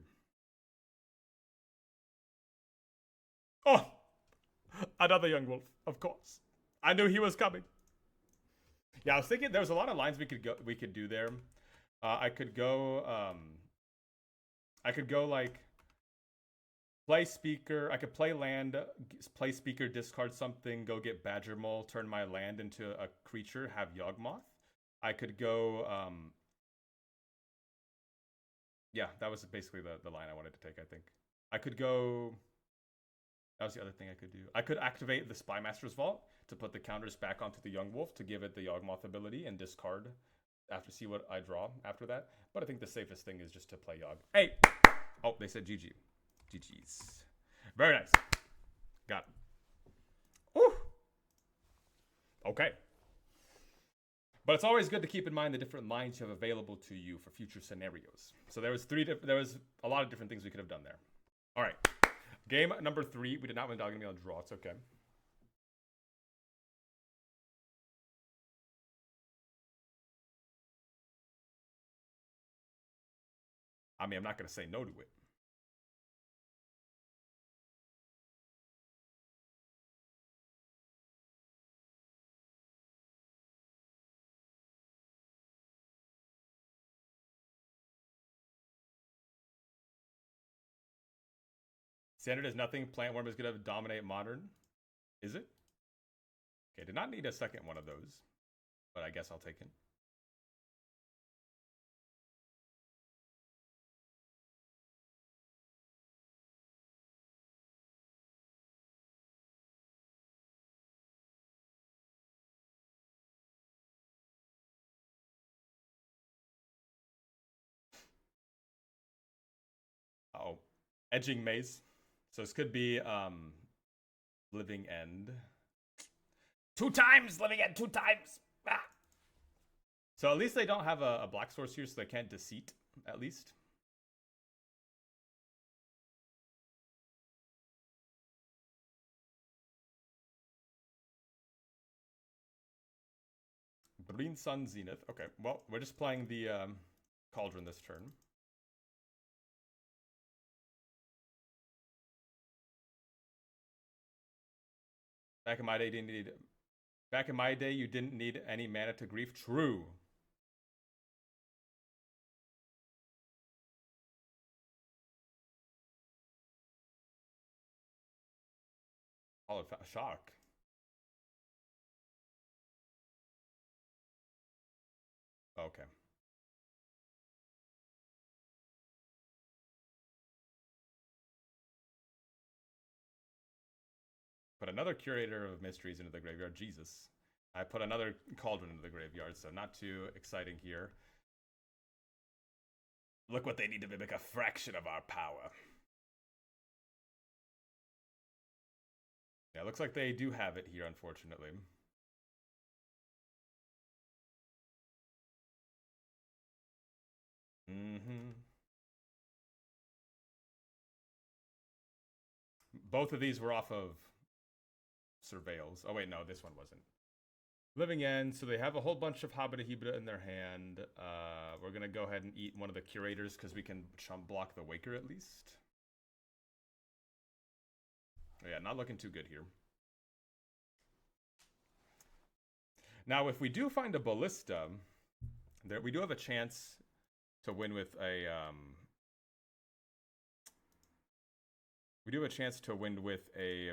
Oh! Another young wolf, of course. I knew he was coming. Yeah, I was thinking there was a lot of lines we could do there. I could go like play speaker. I could play land, play speaker, discard something, go get Badger Mole, turn my land into a creature, have Yawgmoth. I could go yeah, that was basically the line I wanted to take, I think. I could go, that was the other thing I could do. I could activate the Spymaster's Vault to put the counters back onto the Young Wolf to give it the Yawgmoth ability and discard after see what I draw after that. But I think the safest thing is just to play Yawg. Hey! Oh, they said GG. GG's. Very nice. Got it. Ooh. Okay. But it's always good to keep in mind the different lines you have available to you for future scenarios. So there was a lot of different things we could have done there. All right. Game number 3. We did not win dog and meal draw. It's okay. I mean, I'm not going to say no to it. Standard is nothing. Plant Worm is going to dominate Modern. Is it? Okay, did not need a second one of those. But I guess I'll take it. Uh-oh. Edging Maze. So this could be Living End. 2 times! Living at 2 times! Ah! So at least they don't have a black source here, so they can't deceit, at least. Green Sun Zenith. Okay, well, we're just playing the cauldron this turn. Back in my day, you didn't need any mana to grief. True. Oh, shock. Okay. Put another Curator of Mysteries into the graveyard. Jesus. I put another Cauldron into the graveyard, so not too exciting here. Look what they need to mimic a fraction of our power. Yeah, looks like they do have it here, unfortunately. Both of these were off of Surveils. Oh wait, no, this one wasn't. Living End, so they have a whole bunch of Habita Hibita in their hand. We're gonna go ahead and eat one of the Curators because we can chump block the Waker at least. Oh, yeah, not looking too good here. Now, if we do find a Ballista, we do have a chance to win with a we do have a chance to win with a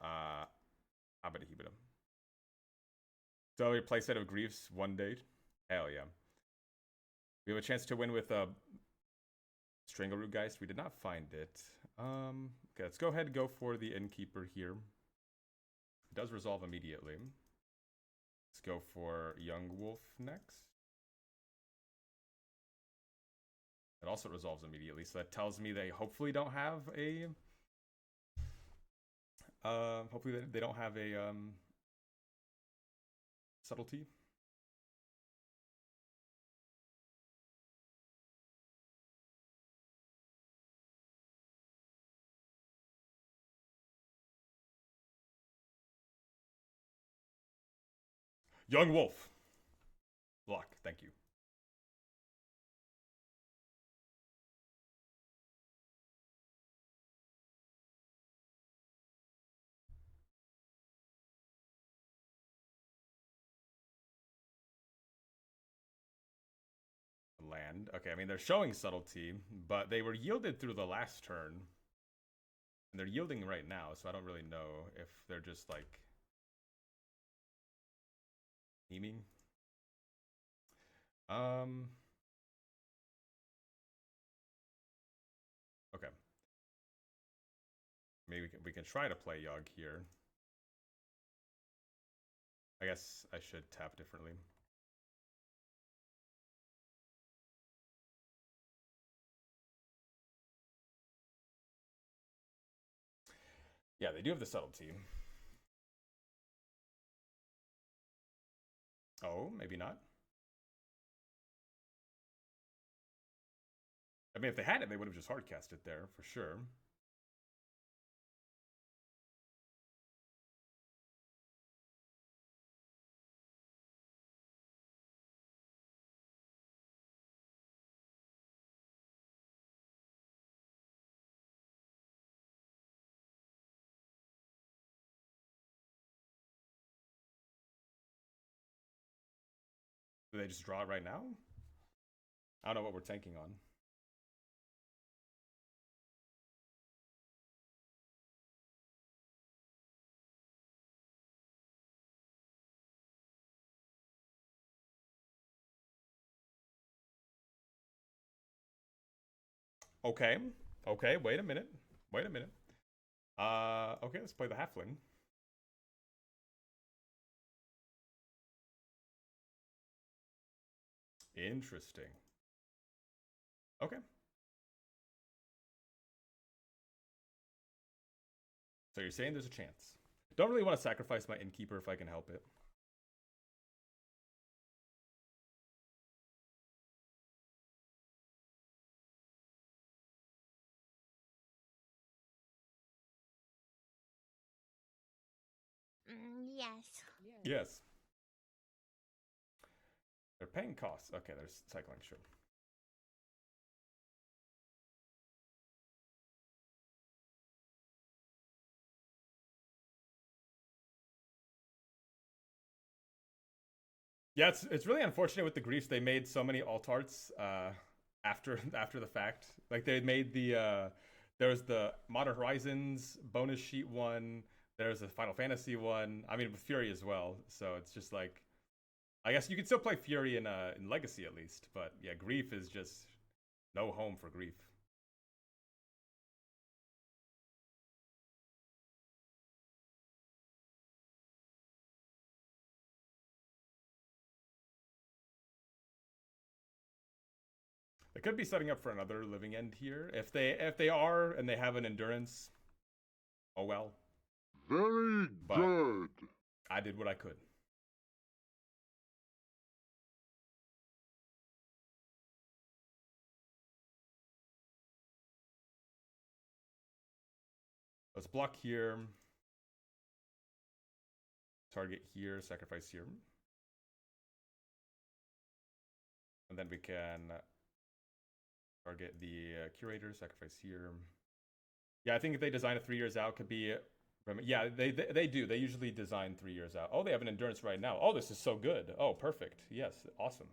Habita Hibita. So we play set of Griefs one day. Hell yeah. We have a chance to win with a Strangleroot Geist. We did not find it. Okay, let's go ahead and go for the Innkeeper here. It does resolve immediately. Let's go for Yawgmoth next. It also resolves immediately, so that tells me they hopefully don't have a hopefully they don't have a subtlety. Yawgmoth. Block, thank you. Land. Okay, I mean, they're showing subtlety, but they were yielded through the last turn. And they're yielding right now, so I don't really know if they're just, like, teaming. Okay. Maybe we can try to play Yawg here. I guess I should tap differently. Yeah, they do have the subtlety. Oh, maybe not. I mean, if they had it, they would have just hardcast it there, for sure. Do they just draw it right now? I don't know what we're tanking on. Okay. Okay, wait a minute. Wait a minute. Okay, let's play the Halfling. Interesting. Okay. So you're saying there's a chance. Don't really want to sacrifice my innkeeper if I can help it. Yes. Yes. They're paying costs. Okay, they're cycling, sure. Yeah, it's really unfortunate with the griefs. They made so many alt arts after the fact. Like they made the there was the Modern Horizons bonus sheet one. There's a Final Fantasy one. I mean, with Fury as well. So it's just like, I guess you can still play Fury in Legacy at least. But yeah, Grief is just no home for Grief. They could be setting up for another Living End here. If they are and they have an endurance, oh well. Very But good. I did what I could. Let's block here. Target here, sacrifice here. And then we can target the curator, sacrifice here. Yeah, I think if they design it 3 years out, could be. Yeah, they do. They usually design 3 years out. Oh, they have an endurance right now. Oh, this is so good. Oh, perfect. Yes, awesome.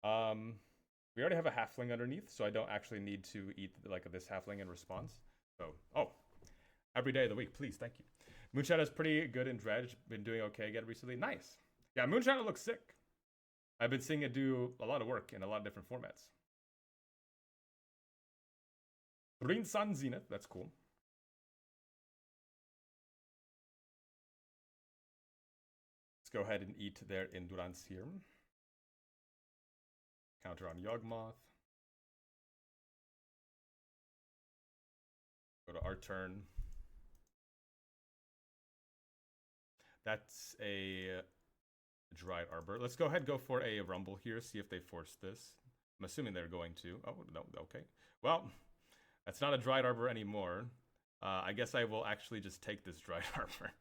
We already have a halfling underneath, so I don't actually need to eat like this halfling in response. So, oh, every day of the week, please, thank you. Moonshadow's pretty good in Dredge. Been doing okay again recently. Nice. Yeah, Moonshadow looks sick. I've been seeing it do a lot of work in a lot of different formats. Green Sun Zenith, that's cool. Let's go ahead and eat their Endurance here. Counter on Yawgmoth. Go to our turn. That's a Dried Arbor. Let's go ahead and go for a Rumble here, see if they force this. I'm assuming they're going to. Oh, no, okay. Well, that's not a Dried Arbor anymore. I guess I will actually just take this Dried Arbor.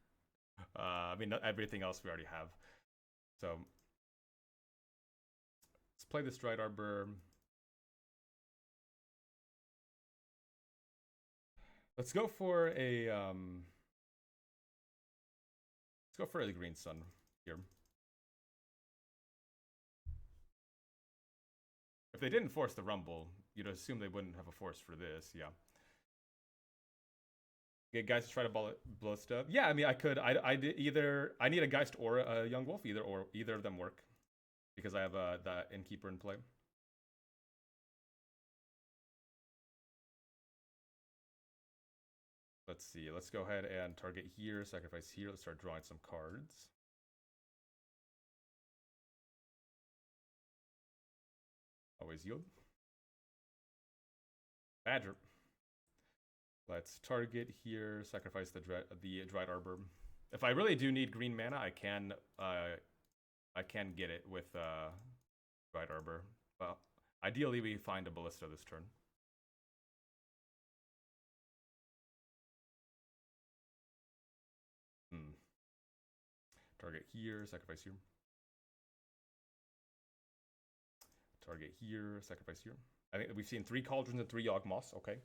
I mean, everything else we already have. So, let's play this Dried Arbor. Let's go for a let's go for a Green Sun here. If they didn't force the Rumble, you'd assume they wouldn't have a force for this, yeah. Get guys to try to blow stuff. Yeah, I mean, I could. I need a Geist or a Young Wolf. Either of them work, because I have the Innkeeper in play. Let's see. Let's go ahead and target here, sacrifice here. Let's start drawing some cards. Always yield. Badger. Let's target here, sacrifice the Dried Arbor. If I really do need green mana, I can get it with Dried Arbor. Well, ideally we find a Ballista this turn. Target here, sacrifice here. Target here, sacrifice here. I think we've seen 3 Cauldrons and 3 Yawgmoths. Okay.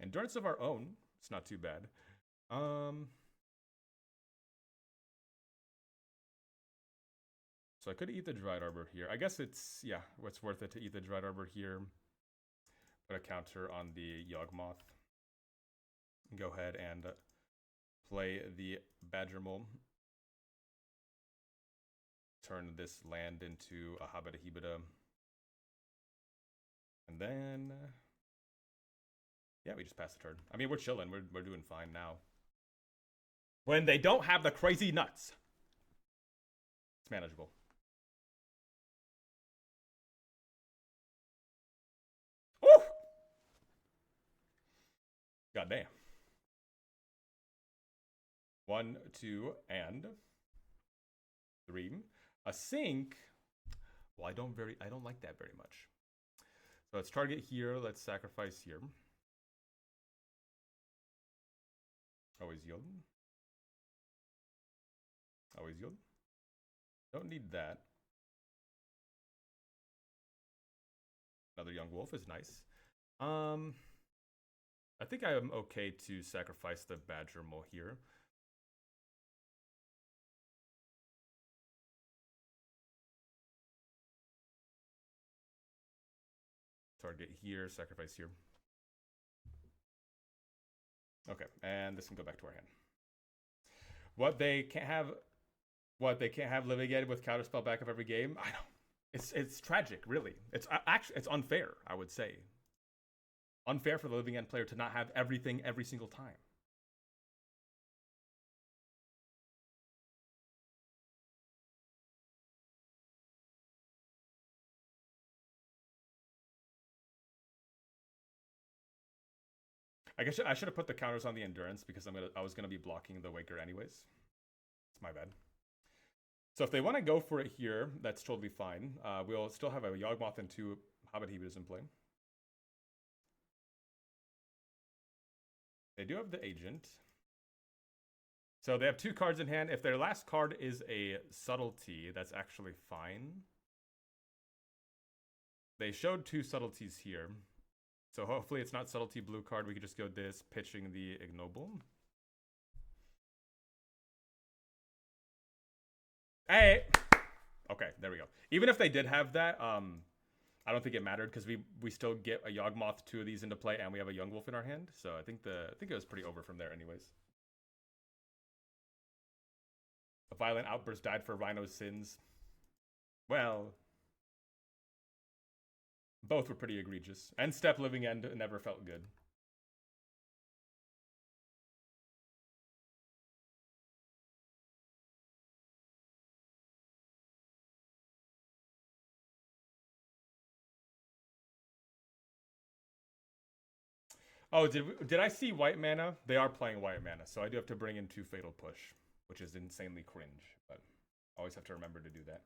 Endurance of our own. It's not too bad. So I could eat the Dried Arbor here. I guess it's, yeah, what's worth it to eat the Dried Arbor here. Put a counter on the Yawgmoth. Go ahead and play the Badger Mole. Turn this land into a Habita Hibita. And then, yeah, we just passed the turn. I mean, we're chilling. We're doing fine now. When they don't have the crazy nuts, it's manageable. Ooh! God damn. 1, 2, and 3. A sink. Well, I don't like that very much. So let's target here. Let's sacrifice here. Always yield. Always yield. Don't need that. Another young wolf is nice. I think I am okay to sacrifice the badger mole here. Target here, sacrifice here. Okay, and this can go back to our hand. What they can't have living again with counterspell backup every game. I know it's tragic, really. It's actually it's unfair. I would say unfair for the living end player to not have everything every single time. I guess I should have put the counters on the endurance because I was gonna be blocking the Waker anyways. It's my bad. So if they want to go for it here, that's totally fine. We'll still have a Yawgmoth and 2 Hobbit-Hebes in play. They do have the Agent. So they have 2 cards in hand. If their last card is a Subtlety, that's actually fine. They showed 2 Subtleties here. So hopefully it's not Subtlety blue card. We could just go this, pitching the Ignoble. Hey! Okay, there we go. Even if they did have that, I don't think it mattered because we still get a Yawgmoth, 2 of these into play, and we have a young wolf in our hand. So I think it was pretty over from there anyways. A violent outburst died for Rhino's sins. Well, both were pretty egregious. And Step Living End never felt good. Oh, did I see white mana? They are playing white mana, so I do have to bring in 2 Fatal Push, which is insanely cringe, but I always have to remember to do that.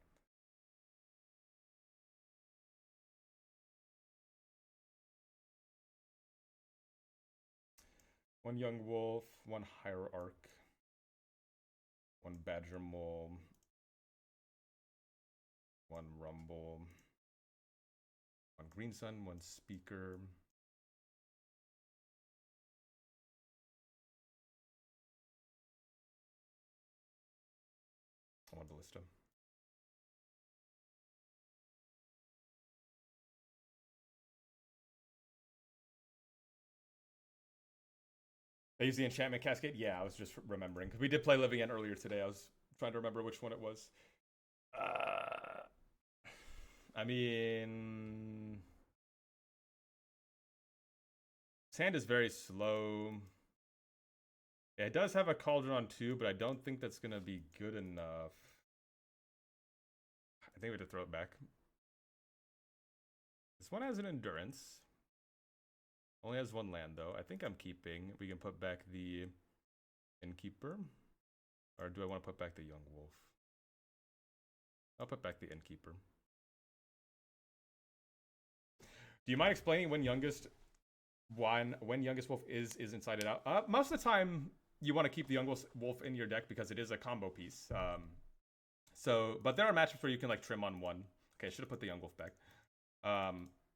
One Young Wolf, 1 Hierarch, 1 Badger Mole, 1 Rumble, 1 Green Sun, 1 Speaker. One Ballista. I use the enchantment cascade. Yeah, I was just remembering because we did play Living End earlier today. I was trying to remember which one it was. I mean, his hand is very slow. Yeah, it does have a cauldron on 2, but I don't think that's gonna be good enough. I think we have to throw it back. This one has an endurance. Only has 1 land though. I think I'm keeping. We can put back the Innkeeper. Or do I want to put back the Young Wolf? I'll put back the Innkeeper. Do you mind explaining when Youngest Wolf is inside it out? Most of the time you want to keep the Young Wolf in your deck because it is a combo piece. But there are matchups where you can like trim on 1. Okay, I should have put the Young Wolf back.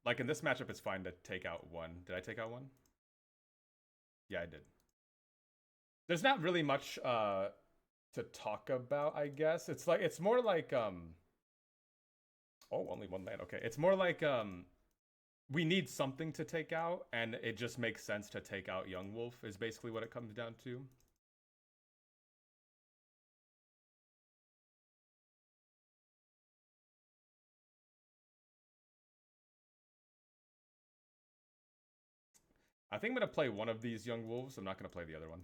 Like in this matchup, it's fine to take out 1. Did I take out 1? Yeah, I did. There's not really much to talk about, I guess. It's more like oh, only 1 land. Okay, it's more like we need something to take out, and it just makes sense to take out Young Wolf is basically what it comes down to. I think I'm going to play one of these Young Wolves. I'm not going to play the other one.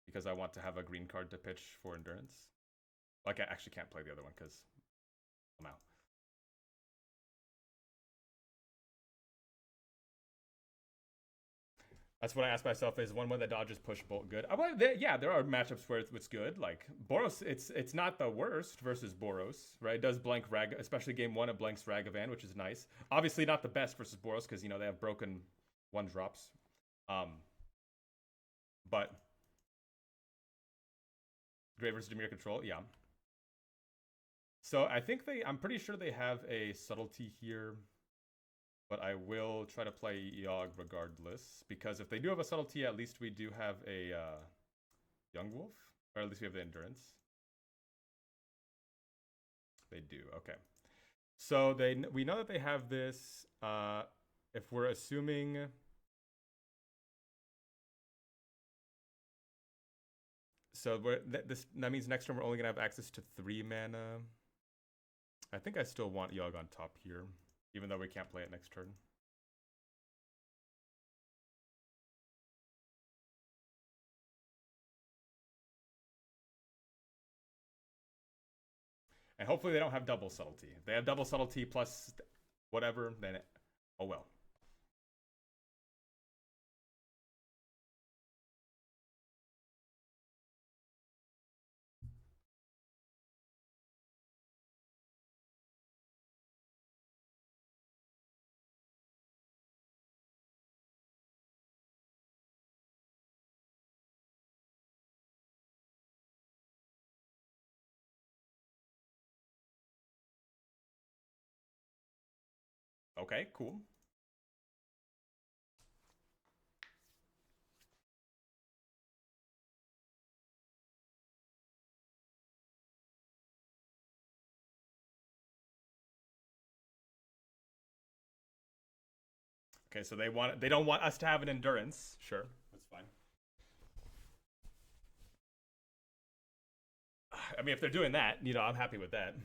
Because I want to have a green card to pitch for Endurance. Like, I actually can't play the other one because I'm out. That's what I ask myself: is one that dodges push bolt good? Yeah, there are matchups where it's good. Like Boros, it's not the worst versus Boros, right? It does blank Rag, especially game one. It blanks Ragavan, which is nice. Obviously, not the best versus Boros because you know they have broken one drops. But great versus Dimir control, yeah. So I think I'm pretty sure they have a subtlety here. But I will try to play Yawg regardless, because if they do have a subtlety, at least we do have a Yawgmoth, or at least we have the endurance. They do, okay. So we know that they have this. If we're assuming, so that means next turn we're only gonna have access to 3 mana. I think I still want Yawg on top here, even though we can't play it next turn. And hopefully they don't have double subtlety. If they have double subtlety plus whatever, then oh well. Okay, cool. Okay, so they don't want us to have an endurance. Sure, that's fine. I mean, if they're doing that, you know, I'm happy with that.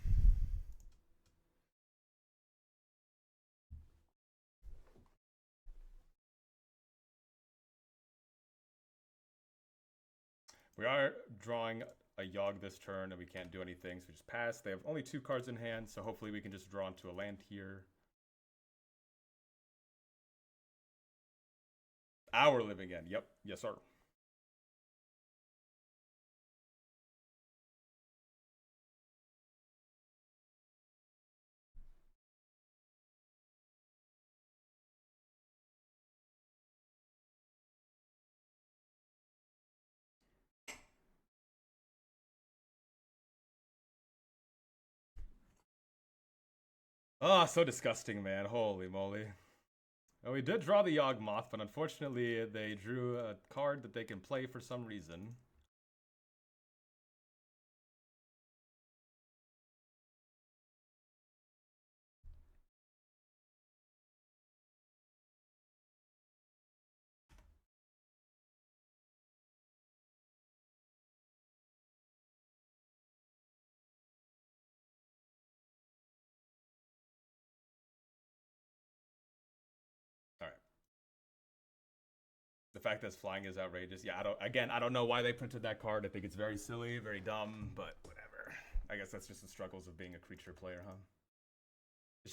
We are drawing a Yawg this turn, and we can't do anything, so we just pass. They have only 2 cards in hand, so hopefully we can just draw into a land here. Our living end. Yep. Yes, sir. Oh, so disgusting, man. Holy moly. Well, we did draw the Yawgmoth, but unfortunately they drew a card that they can play for some reason. Alright. The fact that flying is outrageous. Yeah, I don't know why they printed that card. I think it's very silly, very dumb, but whatever. I guess that's just the struggles of being a creature player, huh?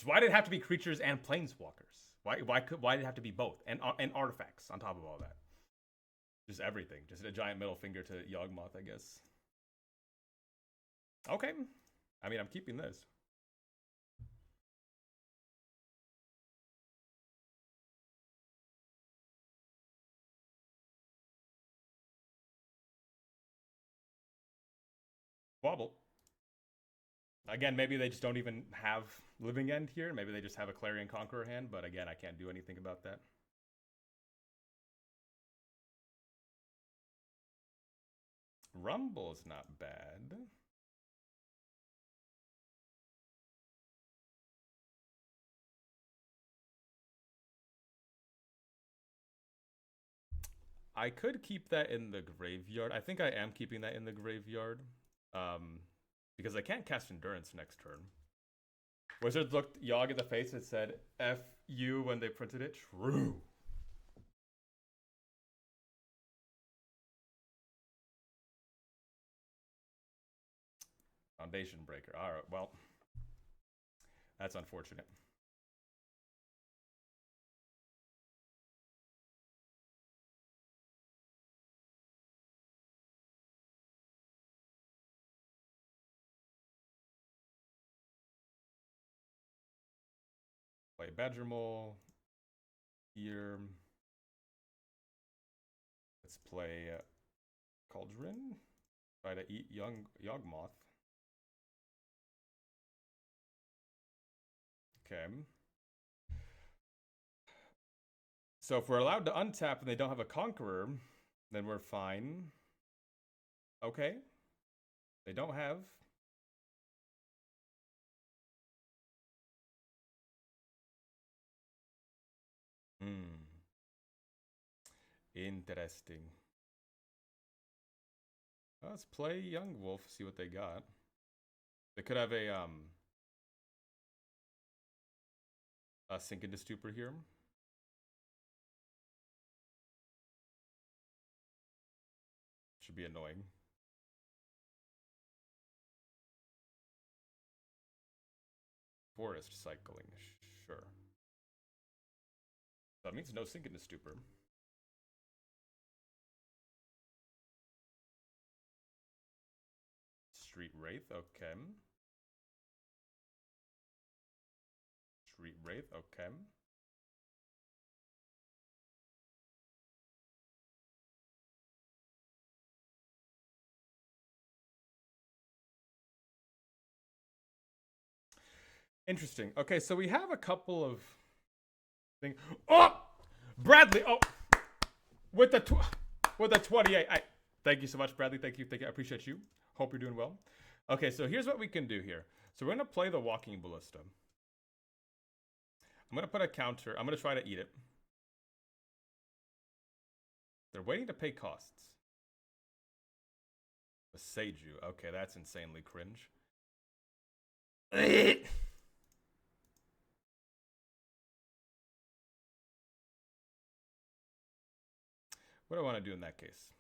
Why did it have to be creatures and planeswalkers? Why did it have to be both? And artifacts on top of all that? Just everything. Just a giant middle finger to Yawgmoth, I guess. Okay. I mean, I'm keeping this. Wobble. Again, maybe they just don't even have Living End here. Maybe they just have a Clarion Conqueror hand, but again, I can't do anything about that. Rumble is not bad. I could keep that in the graveyard. I think I am keeping that in the graveyard. Because I can't cast Endurance next turn. Wizards looked Yawg in the face and said, F you when they printed it. True. Foundation Breaker. Alright, well. That's unfortunate. play Badger Mole. Here. Let's play Cauldron. Try to eat Yawgmoth. Okay. So if we're allowed to untap and they don't have a Conqueror, then we're fine. Okay. They don't have. Interesting. Let's play Yawgmoth, see what they got. They could have a Sink into Stupor here. Should be annoying. Forest cycling, sure. That means no Sink into Stupor. Street Wraith, okay. Street Wraith, okay. Interesting. Okay, so we have a couple of things. Oh, Bradley. Oh, with the 28. Thank you so much, Bradley. Thank you. I appreciate you. Hope you're doing well. Okay, so here's what we can do here. So we're gonna play the Walking Ballista. I'm gonna put a counter. I'm gonna try to eat it. They're waiting to pay costs. The Seiju. Okay, that's insanely cringe. What do I want to do in that case?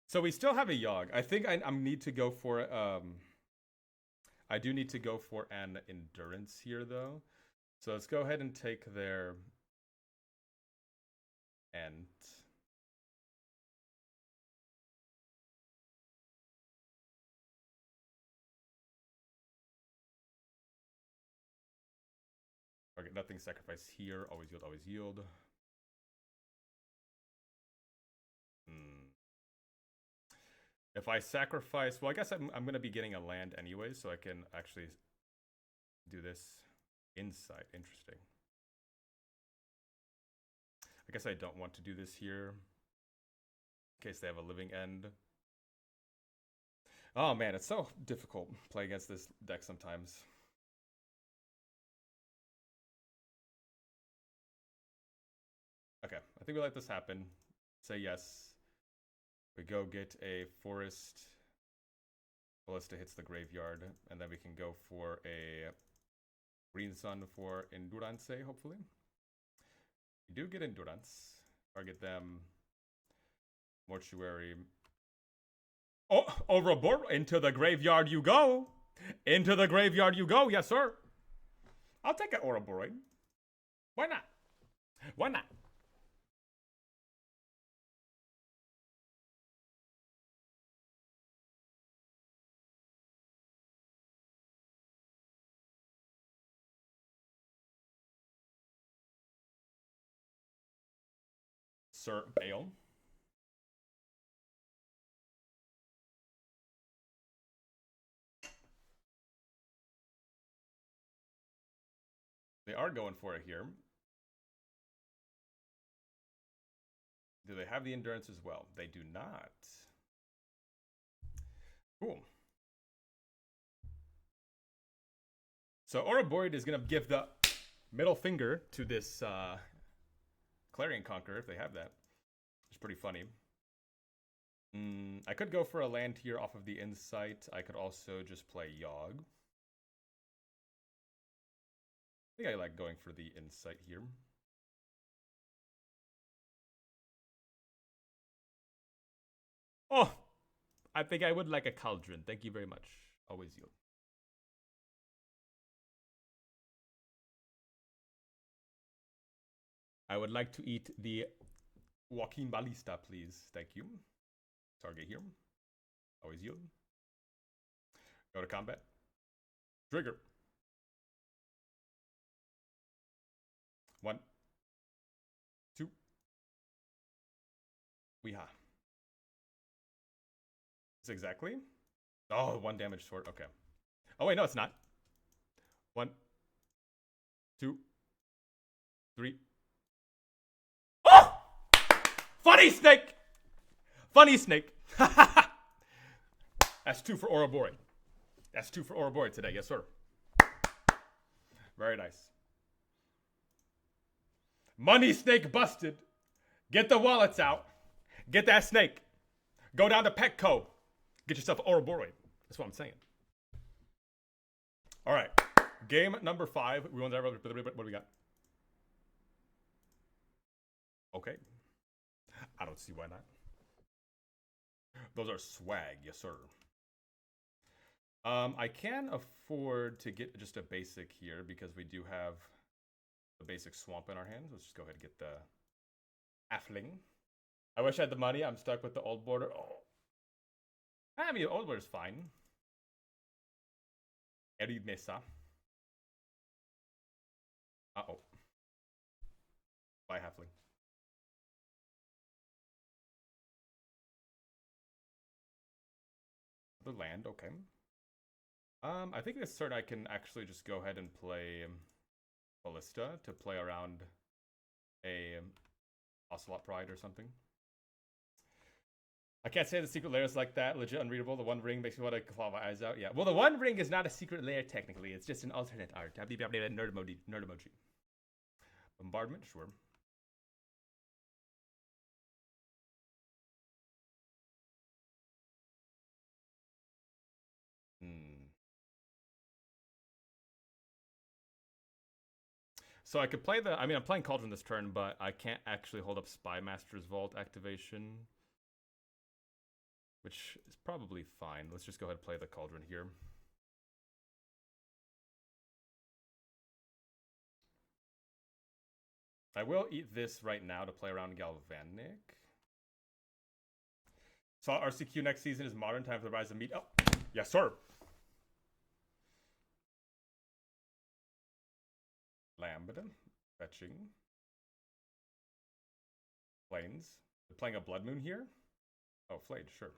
So we still have a Yawg. I think I need to go for I do need to go for an Endurance here though. So let's go ahead and take their Ent. Okay, nothing sacrificed here. Always yield, always yield. If I sacrifice, well, I guess I'm going to be getting a land anyway, so I can actually do this inside. Interesting. I guess I don't want to do this here in case they have a living end. Oh man, it's so difficult to play against this deck sometimes. Okay, I think we let this happen. Say yes. We go get a Forest. Ballista hits the graveyard, and then we can go for a Green Sun for Endurance, hopefully. We do get Endurance. Target them. Mortuary. Oh, Ouroboroid. Into the graveyard you go. Into the graveyard you go. Yes, sir. I'll take an Ouroboroid. Why not? Why not? Sir Bale. They are going for it here. Do they have the Endurance as well? They do not. Cool. So Ouroboroid is going to give the middle finger to this Clarion Conqueror if they have that. It's pretty funny. I could go for a land here off of the Insight. I could also just play Yawg. I think I like going for the Insight here. Oh, I think I would like a Cauldron. Thank you very much. Always yield. I would like to eat the Walking Ballista, please. Thank you. Target here. Always yield. Go to combat. Trigger. 1, 2. Weeha. It's exactly. Oh, 1 damage sword. Okay. Oh wait, no, it's not. 1, 2, 3. Oh! Funny snake. Funny snake. That's 2 for Ouroboroid. That's 2 for Ouroboroid today. Yes, sir. Very nice. Money snake busted. Get the wallets out. Get that snake. Go down to Petco. Get yourself an Ouroboroid. That's what I'm saying. All right. Game number 5. We want to what do we got? Okay. I don't see why not. Those are swag, yes sir. I can afford to get just a basic here because we do have a basic swamp in our hands. Let's just go ahead and get the Halfling. I wish I had the money. I'm stuck with the old border. Oh. I mean, the old border is fine. Eri Mesa. Uh-oh. Bye, Halfling. The land, okay. I think this turn I can actually just go ahead and play Ballista to play around a Ocelot Pride or something. I can't say the secret layer is like that. Legit unreadable. The One Ring makes me want to claw my eyes out. Yeah. Well, the One Ring is not a secret layer technically. It's just an alternate art. Nerd emoji. Bombardment, sure. So I could play the... I mean, I'm playing Cauldron this turn, but I can't actually hold up Spy Master's Vault activation. Which is probably fine. Let's just go ahead and play the Cauldron here. I will eat this right now to play around Galvanic. So RCQ next season is Modern Time for the Rise of Meat. Oh, yes, sir. Lambda, fetching. Plains. We're playing a Blood Moon here? Oh, Flayed, sure.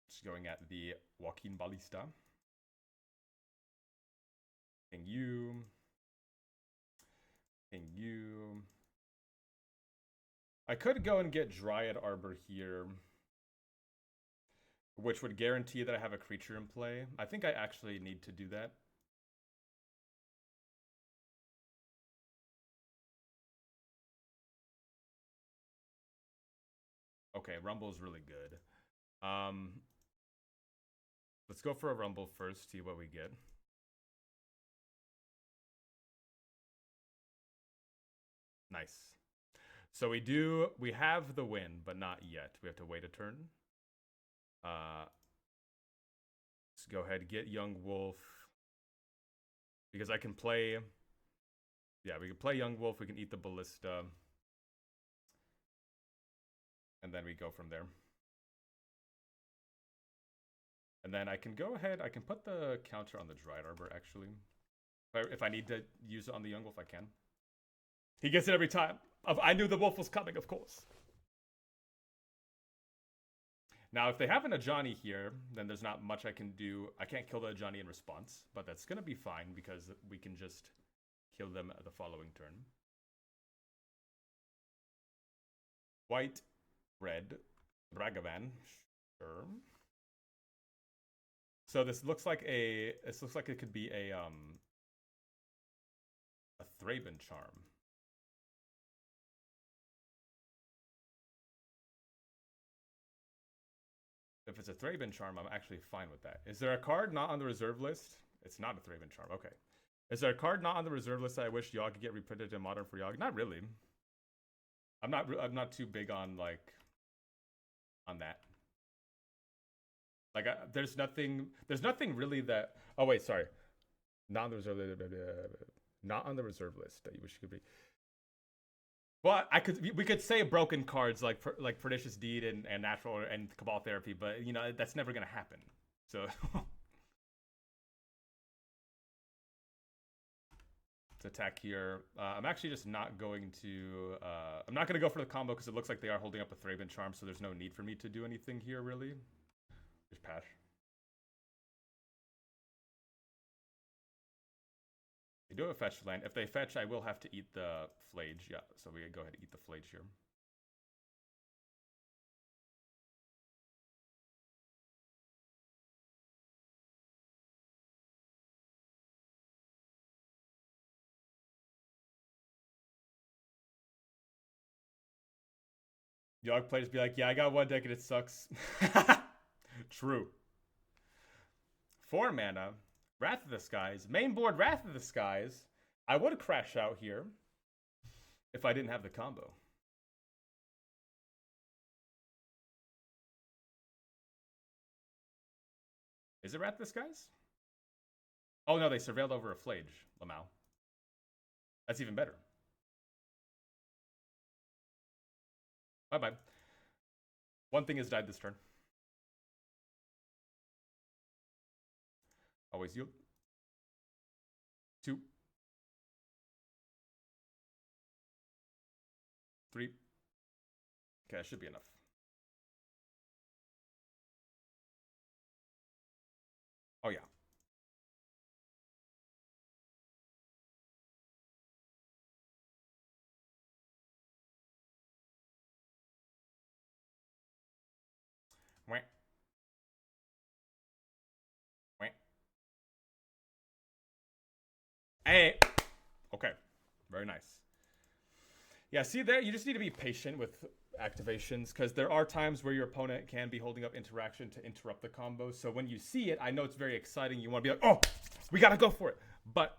Just going at the Joaquin Ballista. Ping you. Ping you. I could go and get Dryad Arbor here, which would guarantee that I have a creature in play. I think I actually need to do that. Okay, Rumble is really good. Let's go for a Rumble first, see what we get. Nice. So we have the win, but not yet. We have to wait a turn. Let's go ahead and get Young Wolf. Because I can play... Yeah, we can play Young Wolf, we can eat the Ballista. And then we go from there. And then I can go ahead, I can put the counter on the Dryad Arbor, actually. If I need to use it on the Young Wolf, I can. He gets it every time. I knew the wolf was coming, of course. Now, if they have an Ajani here, then there's not much I can do. I can't kill the Ajani in response, but that's going to be fine because we can just kill them the following turn. White, red, Bragavan, sure. So this looks like it could be a Thraben Charm. If it's a Thraben Charm, I'm actually fine with that. Is there a card not on the reserve list? It's not a Thraben Charm, okay. Is there a card not on the reserve list that I wish Yawg could get reprinted in Modern for Yawg? Not really. I'm not too big on, like, on that. Like, there's nothing really that... Oh, wait, sorry. Not on the reserve list. Not on the reserve list that you wish could be. Well, we could say broken cards like Pernicious Deed and Natural and Cabal Therapy, but you know that's never gonna happen. So to attack here. I'm actually just not going to... I'm not going to go for the combo because it looks like they are holding up a Thraben Charm, so there's no need for me to do anything here, really. Just pass. They do have a fetch land. If they fetch, I will have to eat the Flage. Yeah, so we go ahead and eat the Flage here. Yawg players be like, yeah, I got one deck and it sucks. True. 4 mana. Wrath of the Skies. Main board Wrath of the Skies. I would crash out here if I didn't have the combo. Is it Wrath of the Skies? Oh no, they surveilled over a Flage, Lamau. That's even better. Bye-bye. One thing has died this turn. Always you. 2. 3. Okay, that should be enough. Oh yeah. Wah. Wah. Hey. Okay. Very nice. Yeah, see there, you just need to be patient with activations because there are times where your opponent can be holding up interaction to interrupt the combo. So when you see it, I know it's very exciting. You want to be like, oh, we got to go for it. But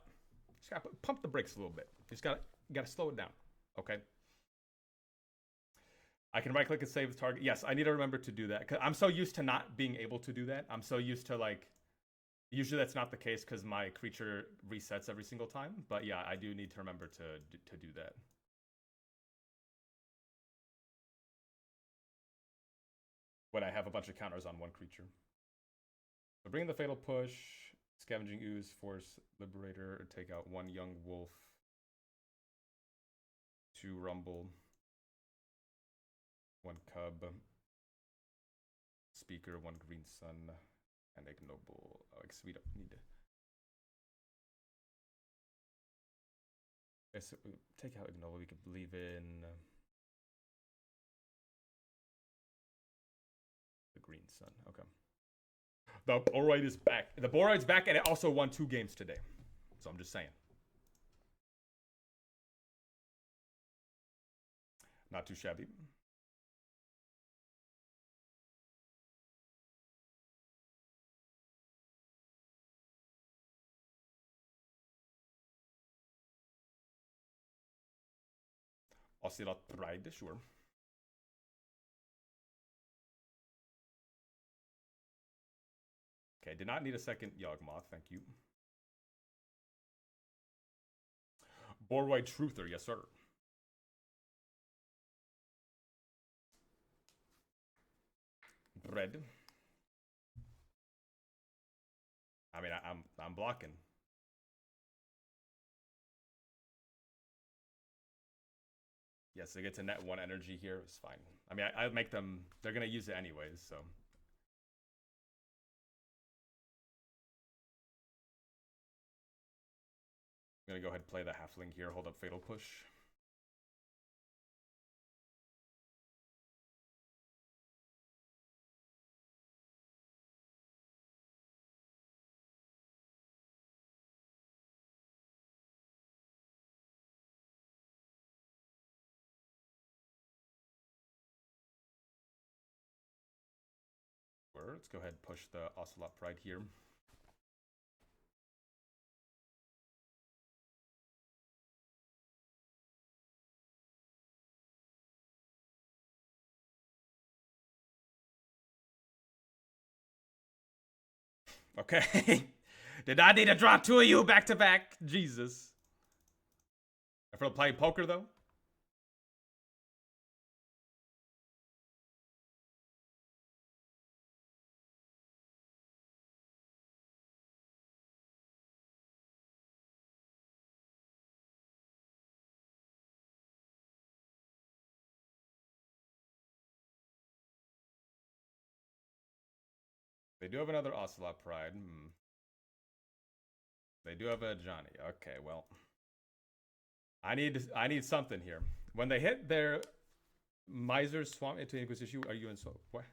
just got to pump the brakes a little bit. You got to slow it down. Okay. I can right click and save the target. Yes, I need to remember to do that because I'm so used to not being able to do that. I'm so used to like, usually that's not the case because my creature resets every single time. But yeah, I do need to remember to do that. When I have a bunch of counters on one creature. So bring the Fatal Push, Scavenging Ooze, Force Liberator, or take out 1 Young Wolf, 2 Rumble, 1 Cub, Speaker, 1 Green Sun, and Ignoble. Oh, I guess we don't need to. Okay, so take out Ignoble, we could leave in the Green Sun. Okay. The Ouroboroid is back. The Boroid's back, and it also won 2 games today. So I'm just saying. Not too shabby. Ocelot Pride, sure. Okay, did not need a second Yawgmoth, thank you. Ouroboroid Truther, yes sir. Red. I mean, I'm blocking. Yes, they get to net 1 energy here. It's fine. I mean, I make them. They're gonna use it anyways, so. I'm gonna go ahead and play the Halfling here. Hold up Fatal Push. Let's go ahead and push the Ocelot Pride here. Okay. Did I need to draw 2 of you back to back? Jesus. For playing poker though? They do have another Ocelot Pride. They do have a Johnny. Okay, well. I need something here. When they hit their Miser's Swamp into Inquisition, are you in so what?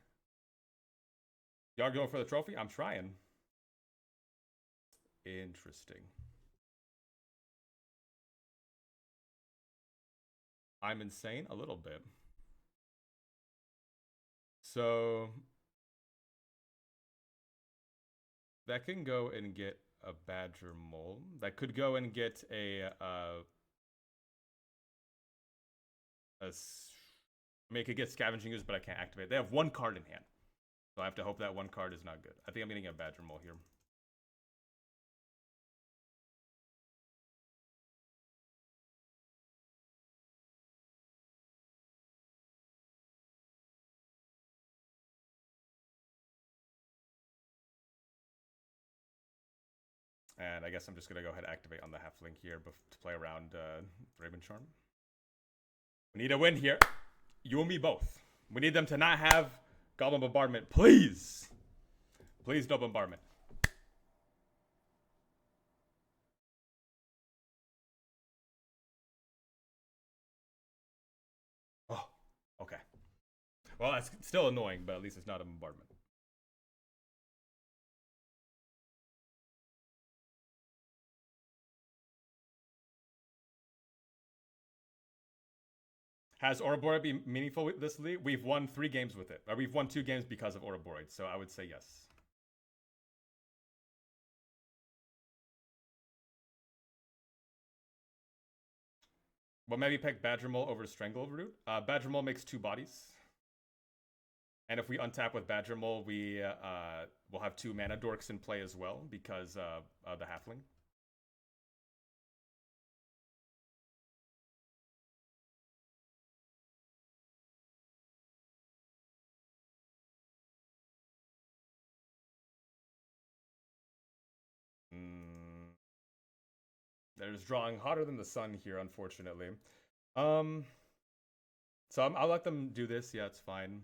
Y'all going for the trophy? I'm trying. Interesting. I'm insane a little bit. So that can go and get a Badger Mole. That could go and get a I mean, it could get Scavenging Ooze, but I can't activate. They have one card in hand, so I have to hope that one card is not good. I think I'm getting a Badger Mole here. And I guess I'm just going to go ahead and activate on the Halfling here to play around Raven Charm. We need a win here. You and me both. We need them to not have Goblin Bombardment. Please! Please no Bombardment. Oh, okay. Well, that's still annoying, but at least it's not a Bombardment. Has Ouroboroid been meaningful with this league? We've won 3 games with it. Or we've won 2 games because of Ouroboroid, so I would say yes. Well, maybe pick Badger Mole over Strangleroot. Badger Mole makes 2 bodies. And if we untap with Badger Mole, we will have 2 mana dorks in play as well because of the Halfling. There's drawing hotter than the sun here, unfortunately. So I'll let them do this. Yeah, it's fine.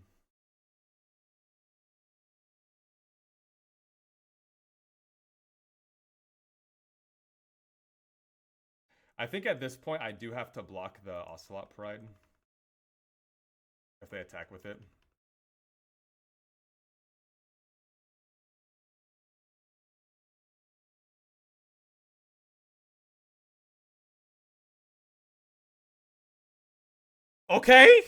I think at this point I do have to block the Ocelot Pride if they attack with it. Okay.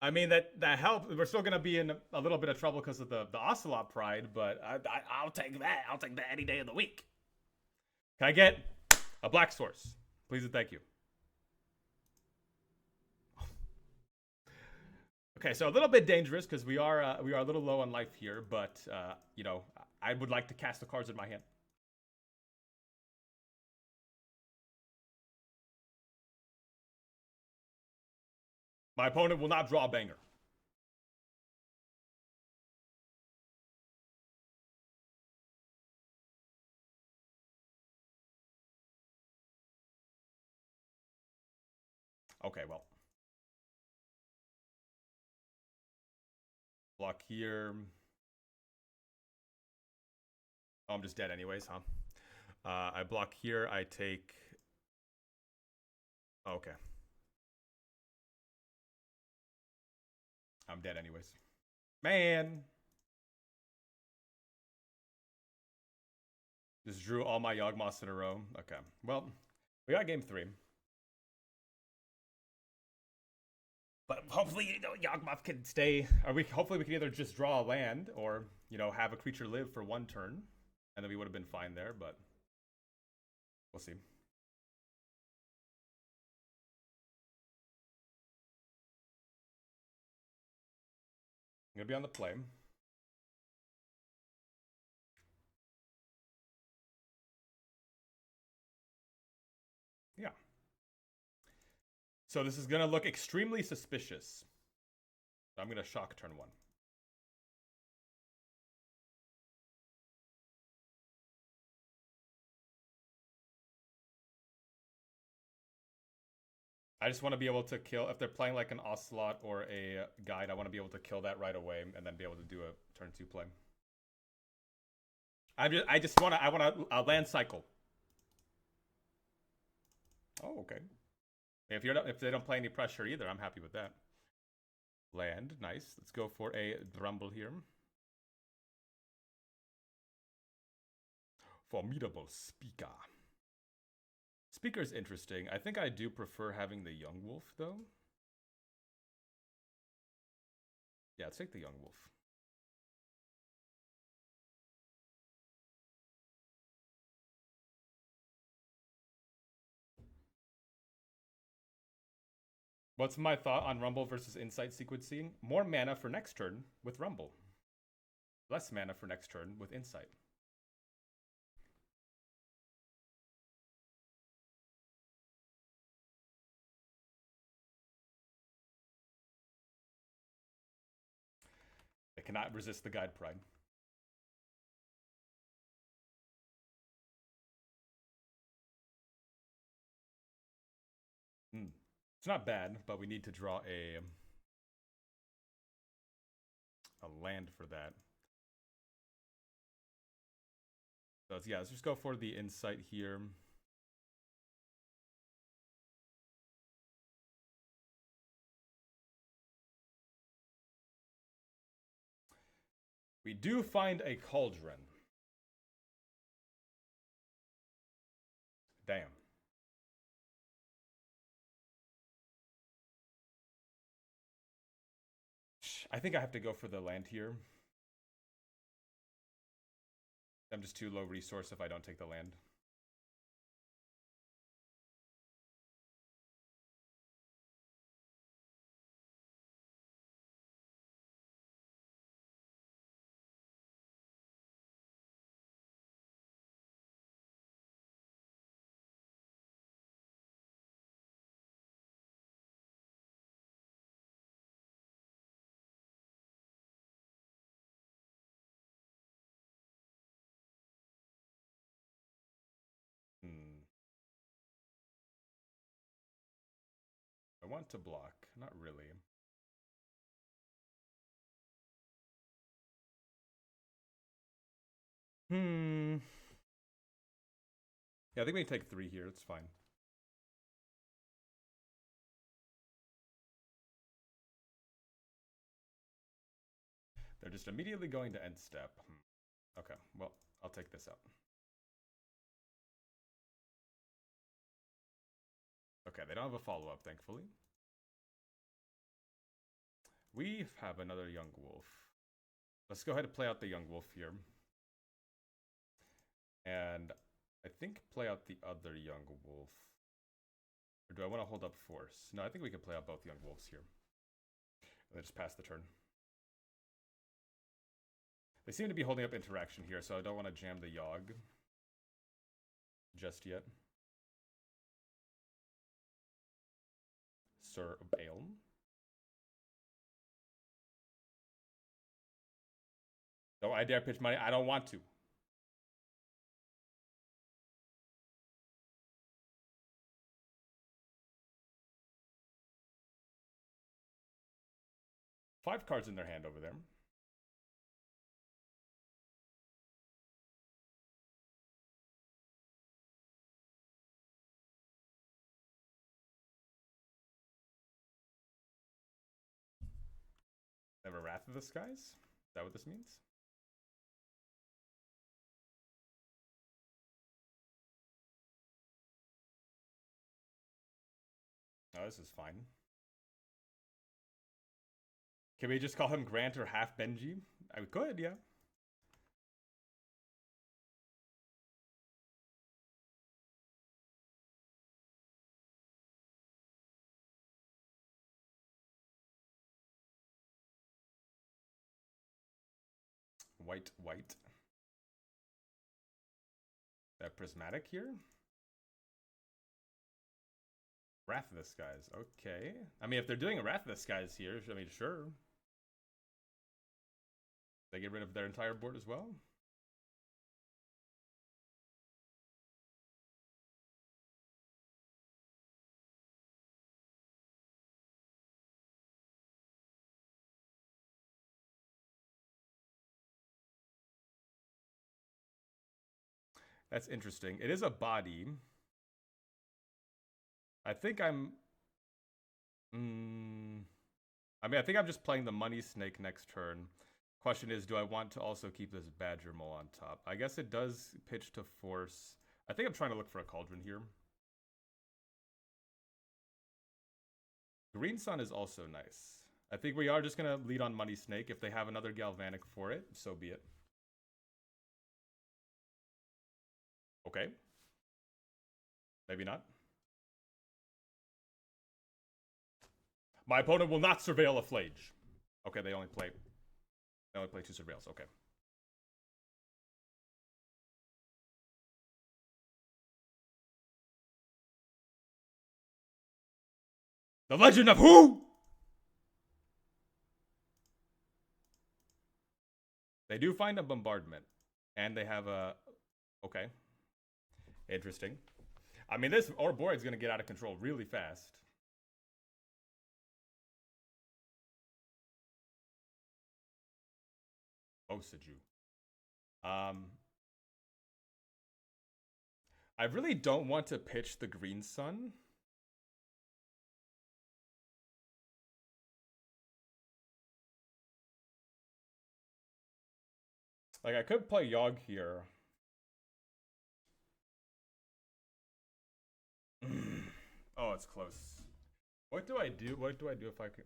I mean that helps. We're still gonna be in a little bit of trouble because of the Ocelot Pride, but I'll take that. I'll take that any day of the week. Can I get a black source, please and thank you? Okay, so a little bit dangerous because we are a little low on life here, but you know, I would like to cast the cards in my hand. My opponent will not draw a banger. Okay, well. Block here. Oh, I'm just dead anyways, huh? I block here, I take... Okay. I'm dead anyways. Man! Just drew all my Yawgmoths in a row. Okay, well, we got game 3. But hopefully, you know, Yawgmoth can stay. Hopefully we can either just draw a land or, you know, have a creature live for 1 turn. And then we would have been fine there, but we'll see. I'm going to be on the play. Yeah. So this is going to look extremely suspicious. I'm going to shock turn 1. I just want to be able to kill, if they're playing like an Ocelot or a Guide, I want to be able to kill that right away and then be able to do a turn 2 play. I just want a land cycle. Oh, okay. If they don't play any pressure either, I'm happy with that. Land, nice. Let's go for a Rumble here. Formidable Speaker. Speaker's interesting. I think I do prefer having the Yawgmoth though. Yeah, let's take the Yawgmoth. What's my thought on Rumble versus Insight sequencing? More mana for next turn with Rumble. Less mana for next turn with Insight. They cannot resist the Guide Pride. It's not bad, but we need to draw a land for that. So yeah, let's just go for the Insight here. We do find a cauldron. Damn. I think I have to go for the land here. I'm just too low resource if I don't take the land. I want to block. Not really. Yeah, I think we can take 3 here. It's fine. They're just immediately going to end step. Okay, well, I'll take this out. Okay, they don't have a follow-up, thankfully. We have another Yawgmoth. Let's go ahead and play out the Yawgmoth here. And I think play out the other Yawgmoth. Or do I want to hold up force? No, I think we can play out both Yawgmoths here. And then just pass the turn. They seem to be holding up interaction here, so I don't want to jam the Yawg just yet. Sir Bale. Don't I dare pitch money? I don't want to. Five cards in their hand over there. They have a Wrath of the Skies? Is that what this means? Oh, this is fine. Can we just call him Grant or Half Benji? I could, yeah. White, white. That prismatic here? Wrath of the Skies. Okay. I mean, if they're doing a Wrath of the Skies here, I mean, sure. They get rid of their entire board as well? That's interesting. It is a body. I think I'm... I mean, I think I'm just playing the Money Snake next turn. Question is, do I want to also keep this Badger Mole on top? I guess it does pitch to force. I think I'm trying to look for a cauldron here. Green Sun is also nice. I think we are just going to lead on Money Snake. If they have another Galvanic for it, so be it. Okay. Maybe not. My opponent will not surveil a Flage. Okay, they only play 2 surveils. Okay. The Legend of who? They do find a bombardment. And they have a... Okay. Interesting. I mean, this Ouroboroid's going to get out of control really fast. Osaju. I really don't want to pitch the Green Sun. Like, I could play Yawg here. Oh, it's close. What do I do? What do I do if I could...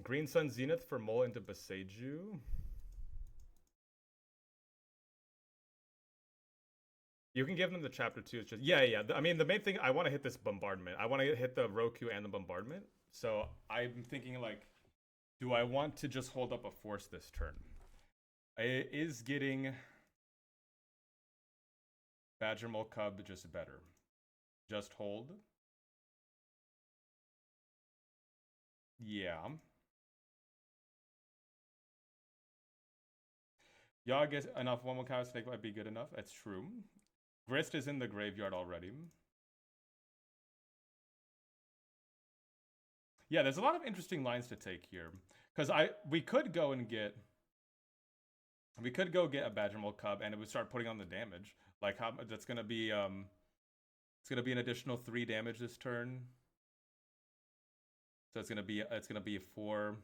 Green Sun Zenith for Mole into Boseiju. You can give them the chapter 2. It's just... Yeah. I mean, the main thing, I want to hit this bombardment. I want to hit the Roku and the bombardment. So I'm thinking, like, do I want to just hold up a force this turn? It is getting Badger Mole Cub just better. Just hold. Yeah. Yawg is enough. One more cow snake might be good enough. That's true. Grist is in the graveyard already. Yeah, there's a lot of interesting lines to take here. Because we could go get a Badger Mole Cub and it would start putting on the damage. Like how that's gonna be it's gonna be an additional 3 damage this turn. So it's gonna be 4.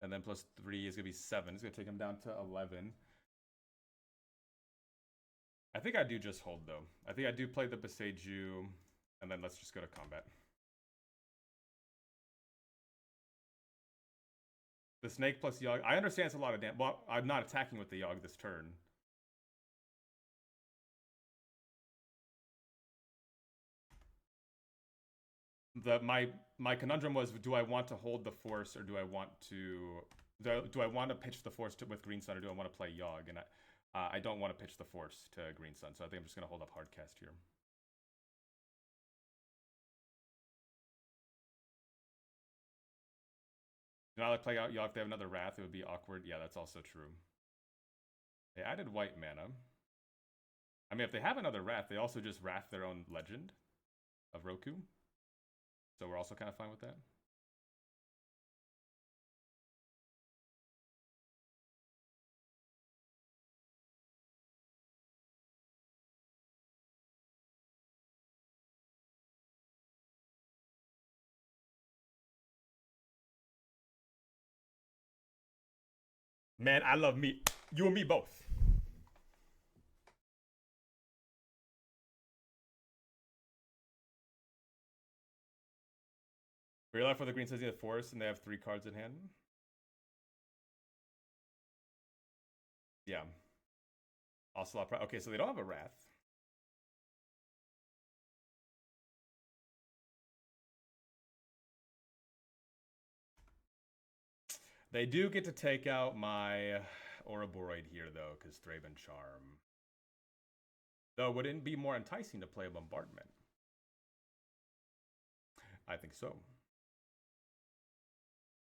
And then plus 3 is gonna be 7. It's gonna take him down to 11. I think I do just hold though. I think I do play the Boseiju, and then let's just go to combat. The snake plus Yawg. I understand it's a lot of damage. Well, I'm not attacking with the Yawg this turn. My conundrum was, do I want to hold the force or do I want to pitch the force with Green Sun, or do I want to play Yawg? And I don't want to pitch the force to Green Sun, so I think I'm just going to hold up Hardcast here. Now I play out Yawg, if they have another Wrath, it would be awkward. Yeah, that's also true. They added white mana. I mean, if they have another Wrath, they also just Wrath their own Legend of Roku. So we're also kind of fine with that. Man, I love meat. You and me both. Real life for the green says you have force and they have 3 cards in hand. Yeah. Also, okay, so they don't have a Wrath. They do get to take out my Ouroboroid here, though, because Thraben Charm. Though, wouldn't it be more enticing to play a bombardment? I think so.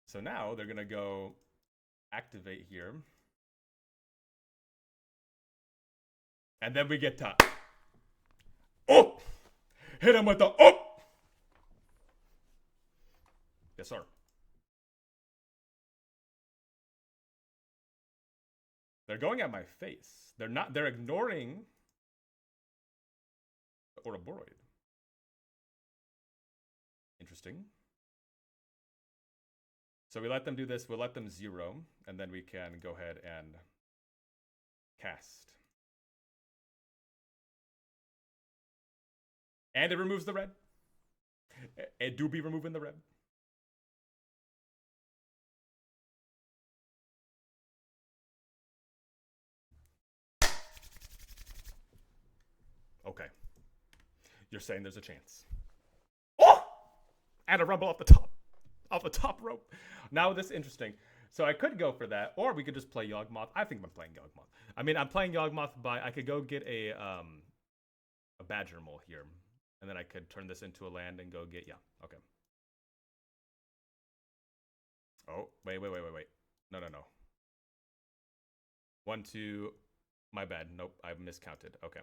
So now they're going to go activate here. And then we get to... Oh! Hit him with the... Oh! Yes, sir. They're going at my face. They're not. They're ignoring the Ouroboroid. Interesting. So we let them do this. We'll let them 0, and then we can go ahead and cast. And it removes the red. It do be removing the red. Okay. You're saying there's a chance. Oh! And a rumble off the top rope. Now this is interesting. So I could go for that, or we could just play Yawgmoth. I think I'm playing Yawgmoth. I mean, I'm playing Yawgmoth by, I could go get a Badger Mole here. And then I could turn this into a land and go get, yeah, okay. Oh, wait. No. 1, 2, my bad. Nope, I miscounted, okay.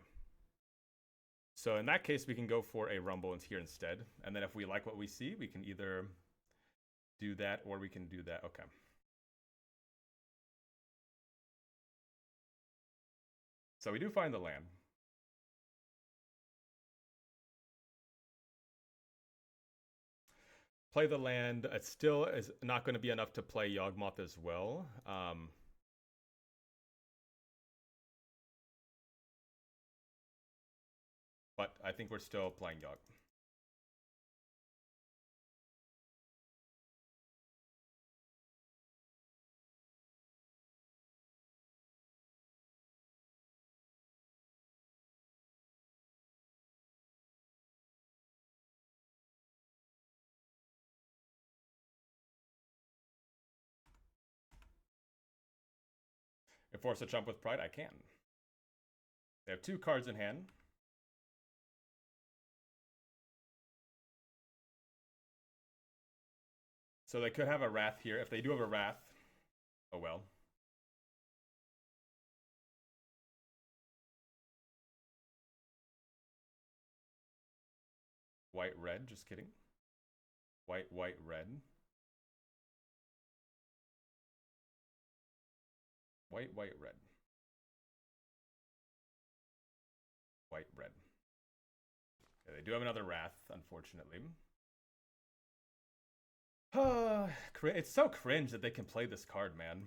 So in that case, we can go for a rumble here instead. And then if we like what we see, we can either do that or we can do that, okay. So we do find the land. Play the land. It still is not going to be enough to play Yawgmoth as well. But I think we're still playing Yawg. If forced to jump with pride, I can. They have 2 cards in hand. So they could have a Wrath here. If they do have a Wrath, oh well. White, red, just kidding. White, red. White, red. White, red. Yeah, they do have another Wrath, unfortunately. It's so cringe that they can play this card, man.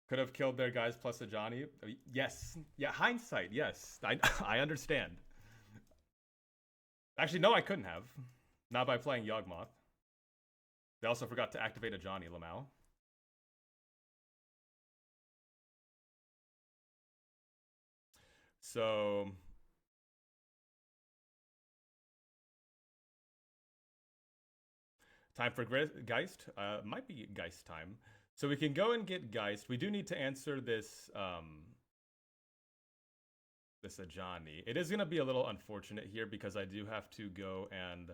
Could have killed their guys plus a Johnny. Yes. Yeah, hindsight, yes. I understand. Actually, no, I couldn't have. Not by playing Yawgmoth. They also forgot to activate a Johnny Lamau. So time for Geist. Might be Geist time. So we can go and get Geist. We do need to answer this this Ajani. It is going to be a little unfortunate here because I do have to go and...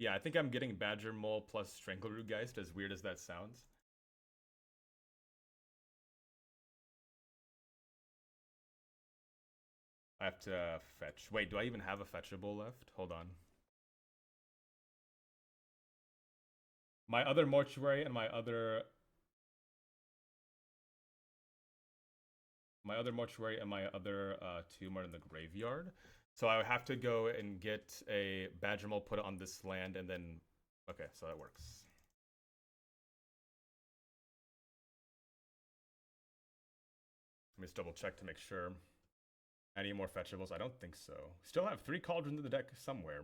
Yeah, I think I'm getting Badger Mole plus Strangleroot Geist, as weird as that sounds. I have to fetch. Wait, do I even have a fetchable left? Hold on. My other Mortuary and my other tomb are in the graveyard. So I would have to go and get a Badger Mole, put it on this land, and then... Okay, so that works. Let me just double check to make sure. Any more fetchables? I don't think so. Still have 3 cauldrons in the deck somewhere.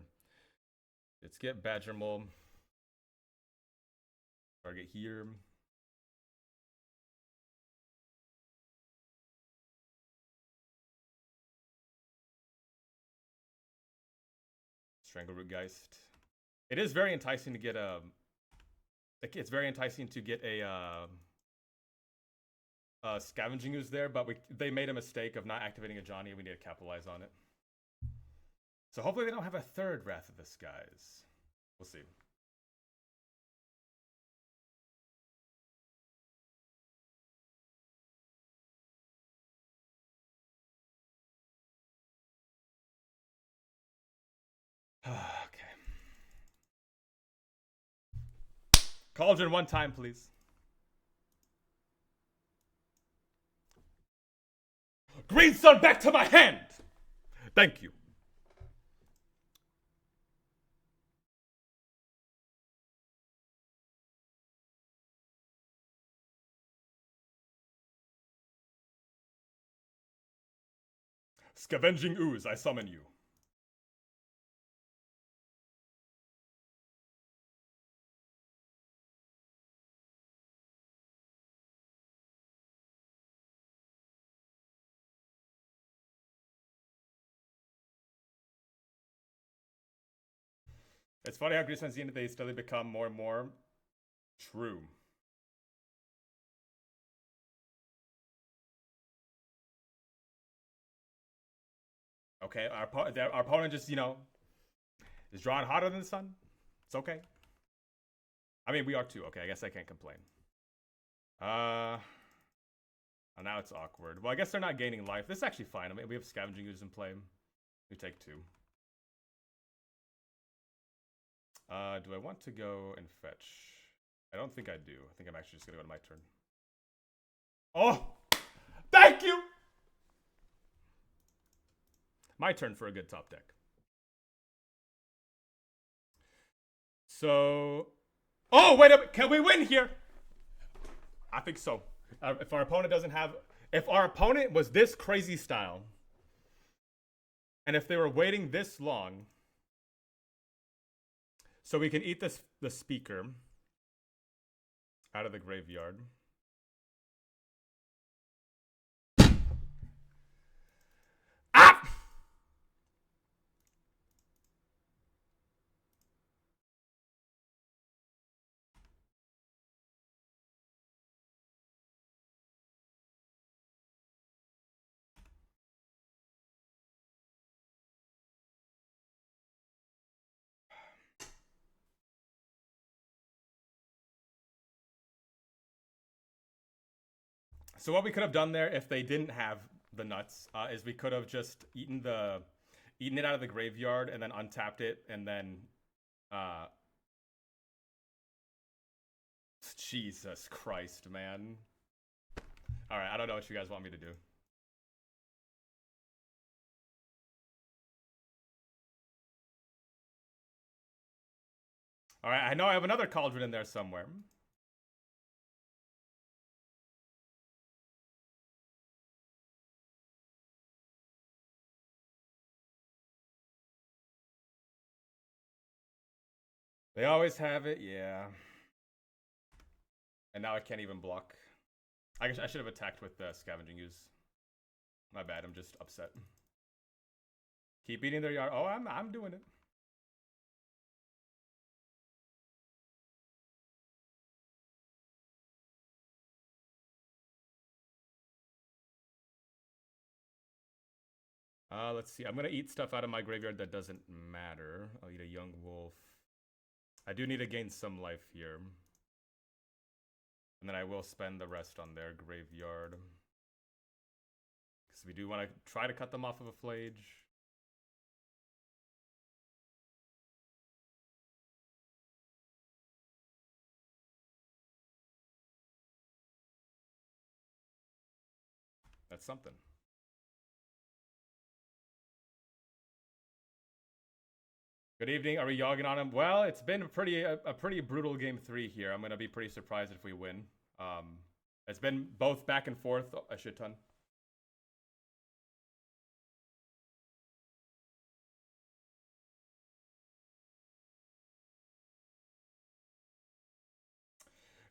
Let's get Badger Mole. Target here. Strangleroot Geist. It is very enticing to get a... It's very enticing to get a Scavenging Ooze there, but they made a mistake of not activating a Johnny, and we need to capitalize on it. So hopefully they don't have a 3rd Wrath of the Skies. We'll see. Okay. Cauldron one time, please. Green Sun back to my hand! Thank you. Scavenging Ooze, I summon you. It's funny how Greece and Zenith, they steadily become more and more true. Okay, our opponent just, you know, is drawing hotter than the sun. It's okay. I mean, we are too. Okay, I guess I can't complain. Oh, now it's awkward. Well, I guess they're not gaining life. This is actually fine. I mean, we have Scavenging Ooze in play. We take 2. Do I want to go and fetch? I don't think I do. I think I'm actually just going to go to my turn. Oh! Thank you! My turn for a good top deck. So... Oh, wait a minute. Can we win here? I think so. If our opponent doesn't have... If our opponent was this crazy style, and if they were waiting this long, so we can eat the speaker out of the graveyard. Ah! So what we could have done there if they didn't have the nuts is we could have just eaten it out of the graveyard and then untapped it and then Jesus Christ, man. All right, I don't know what you guys want me to do. All right, I know I have another cauldron in there somewhere. They always have it, yeah. And now I can't even block. I guess I should have attacked with the Scavenging Ooze. My bad, I'm just upset. Keep eating their yard. Oh, I'm doing it. Let's see. I'm gonna eat stuff out of my graveyard that doesn't matter. I'll eat a Yawgmoth. I do need to gain some life here. And then I will spend the rest on their graveyard. Because we do want to try to cut them off of a Flage. That's something. Good evening. Are we yogging on him? Well, it's been a pretty brutal game 3 here. I'm gonna be pretty surprised if we win. It's been both back and forth a shit ton.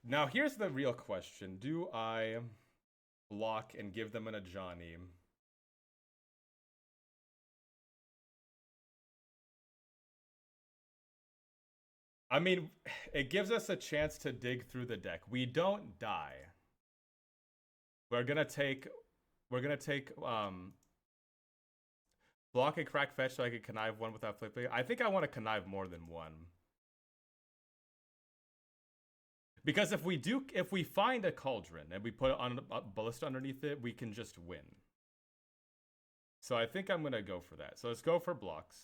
Now here's the real question: do I block and give them an Ajani? I mean, it gives us a chance to dig through the deck. We don't die. We're gonna take block and crack fetch so I can connive one without flipping. I think I want to connive more than one. Because if we find a cauldron and we put on a ballista underneath it, we can just win. So I think I'm gonna go for that. So let's go for blocks.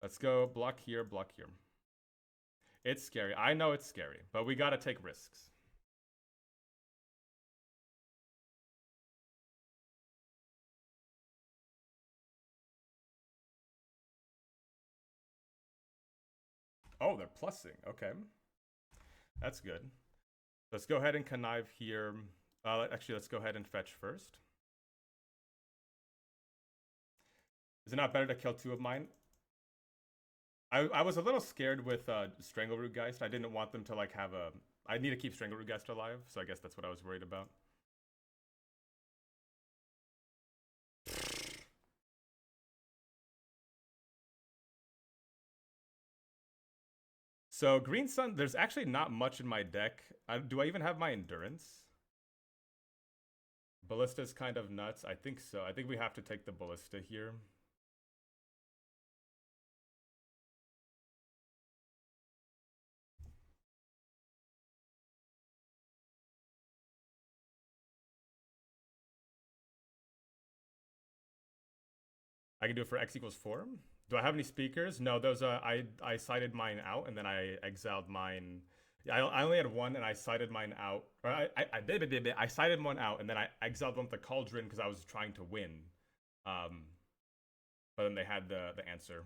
Let's go block here, block here. It's scary. I know it's scary, but we gotta take risks. Oh, they're plussing. Okay. That's good. Let's go ahead and connive here. Actually, let's go ahead and fetch first. Is it not better to kill 2 of mine? I was a little scared with Strangleroot Geist. I didn't want them to like have a... I need to keep Strangleroot Geist alive, so I guess that's what I was worried about. So Green Sun, there's actually not much in my deck. Do I even have my Endurance? Ballista's kind of nuts. I think so. I think we have to take the Ballista here. I can do it for X equals 4. Do I have any speakers? No, those I sided mine out and then I exiled mine. Yeah, I only had 1 and I sided mine out. Or I sided one out and then I exiled one with the cauldron because I was trying to win. But then they had the answer.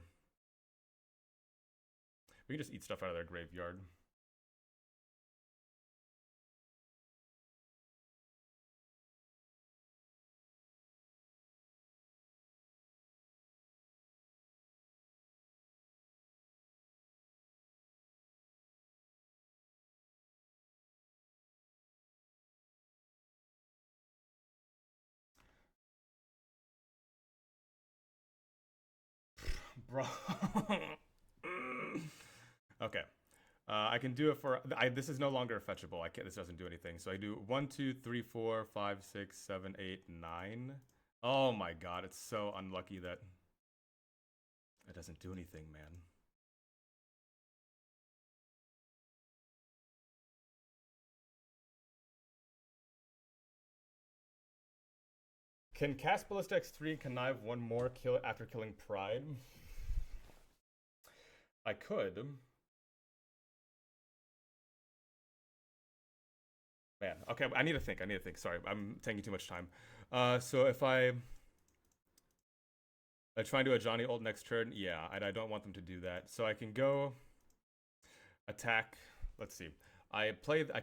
We can just eat stuff out of their graveyard. Bro. Okay. I can do it for... this is no longer fetchable. This doesn't do anything. So I do 1, 2, 3, 4, 5, 6, 7, 8, 9. Oh my god, it's so unlucky that it doesn't do anything, man. Can cast Ballista X3 and connive one more kill after killing Pride? I could. Man, okay, I need to think. Sorry, I'm taking too much time. So if I try and do a Johnny ult next turn, yeah, I don't want them to do that. So I can go attack. Let's see. I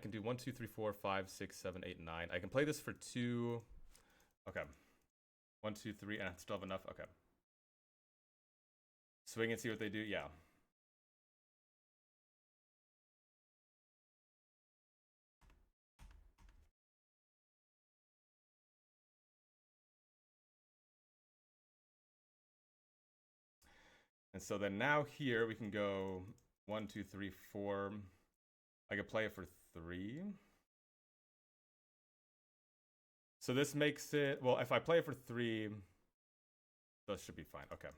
can do 1, 2, 3, 4, 5, 6, 7, 8, 9. I can play this for 2. Okay. 1, 2, 3, and I still have enough. Okay. Swing and see what they do. Yeah. And so then now here we can go 1, 2, 3, 4. I could play it for 3. So this makes it... Well, if I play it for 3, this should be fine. Okay.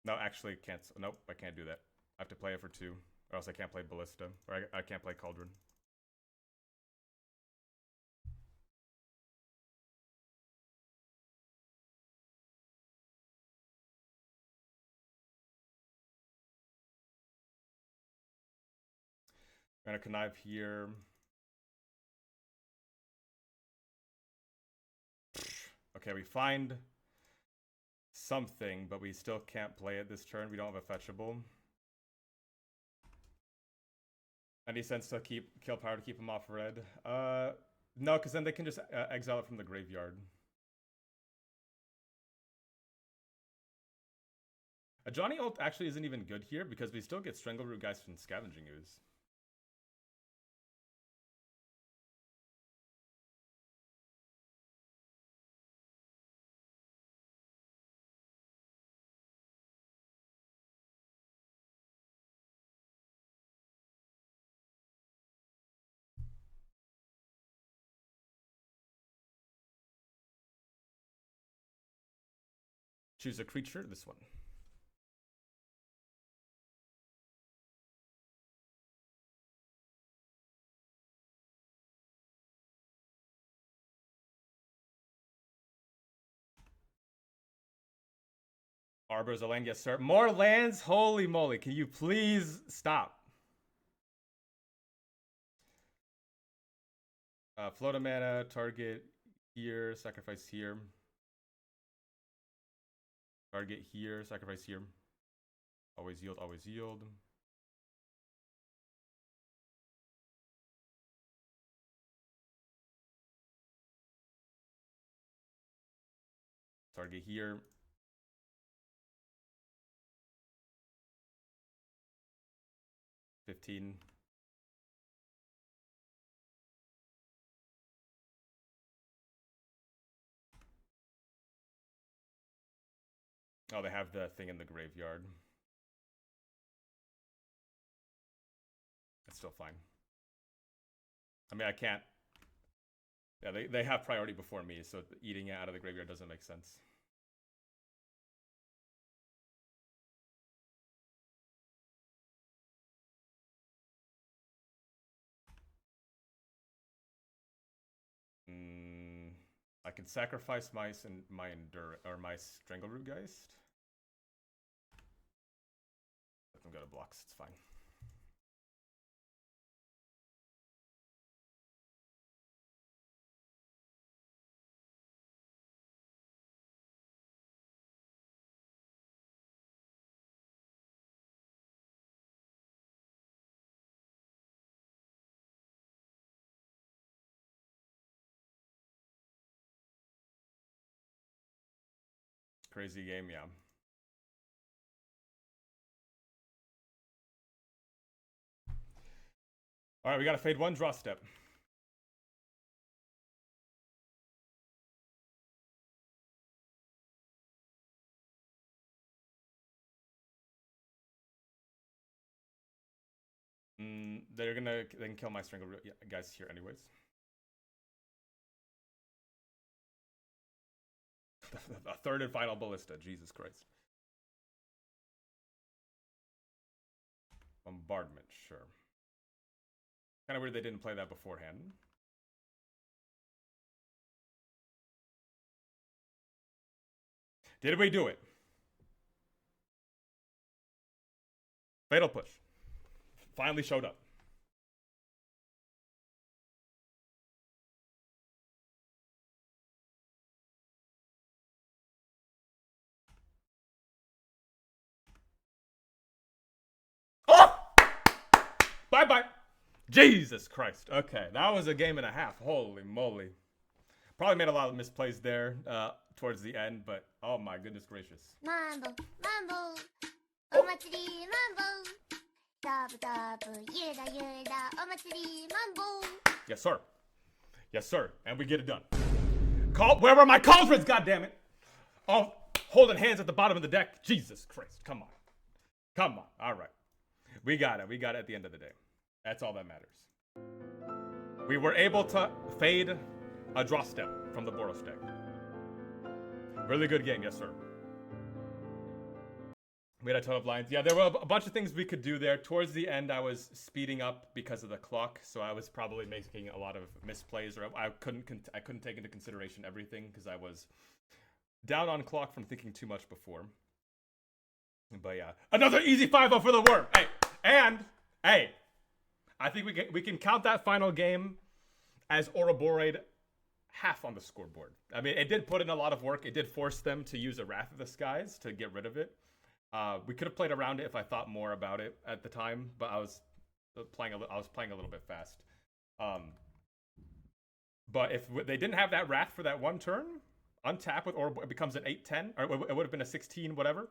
No, actually, can't. Nope, I can't do that. I have to play it for 2, or else I can't play Ballista, or I can't play Cauldron. I'm gonna connive here. Okay, we find something, but we still can't play it this turn. We don't have a fetchable. Any sense to kill power to keep him off red? No, because then they can just exile it from the graveyard. A Johnny ult actually isn't even good here because we still get Strangleroot Geist and Scavenging Ooze. Choose a creature, this one. Arbor's a land, yes sir. More lands? Holy moly, can you please stop? Float a mana, target here, sacrifice here. Target here, sacrifice here. Always yield, always yield. Target here. $15. Oh, they have the thing in the graveyard. It's still fine. I mean, I can't. Yeah, they have priority before me, so eating it out of the graveyard doesn't make sense. I can sacrifice my Strangleroot Geist. Let them go to blocks, it's fine. Crazy game, yeah. All right, we got to fade one, draw step. They're gonna then kill my Strangleroot guys here anyways. A third and final ballista, Jesus Christ. Bombardment, sure. Kind of weird they didn't play that beforehand. Did we do it? Fatal push. Finally showed up. Oh! Bye-bye. Jesus Christ. Okay, that was a game and a half. Holy moly. Probably made a lot of misplays there towards the end, but oh my goodness gracious. Mambo, mambo, omatsuri, mambo, dabu dabu, yurda yurda, omatsuri, mambo. Yes, sir. Yes, sir. And we get it done. Where were my cauldrons, goddammit? Oh, holding hands at the bottom of the deck. Jesus Christ. Come on. Come on. All right. We got it. We got it at the end of the day. That's all that matters. We were able to fade a draw step from the Boros deck. Really good game, yes sir. We had a ton of lines. Yeah, there were a bunch of things we could do there. Towards the end, I was speeding up because of the clock, so I was probably making a lot of misplays, or I couldn't take into consideration everything because I was down on clock from thinking too much before. But yeah, another easy 5-0 for the worm. Hey, and hey, I think we can count that final game as Ouroboroid half on the scoreboard. I mean, it did put in a lot of work. It did force them to use a Wrath of the Skies to get rid of it. We could have played around it if I thought more about it at the time, but I was playing a little bit fast. But if they didn't have that Wrath for that one turn, untap with Ouroboroid, it becomes an 8-10, or it would have been a 16 whatever,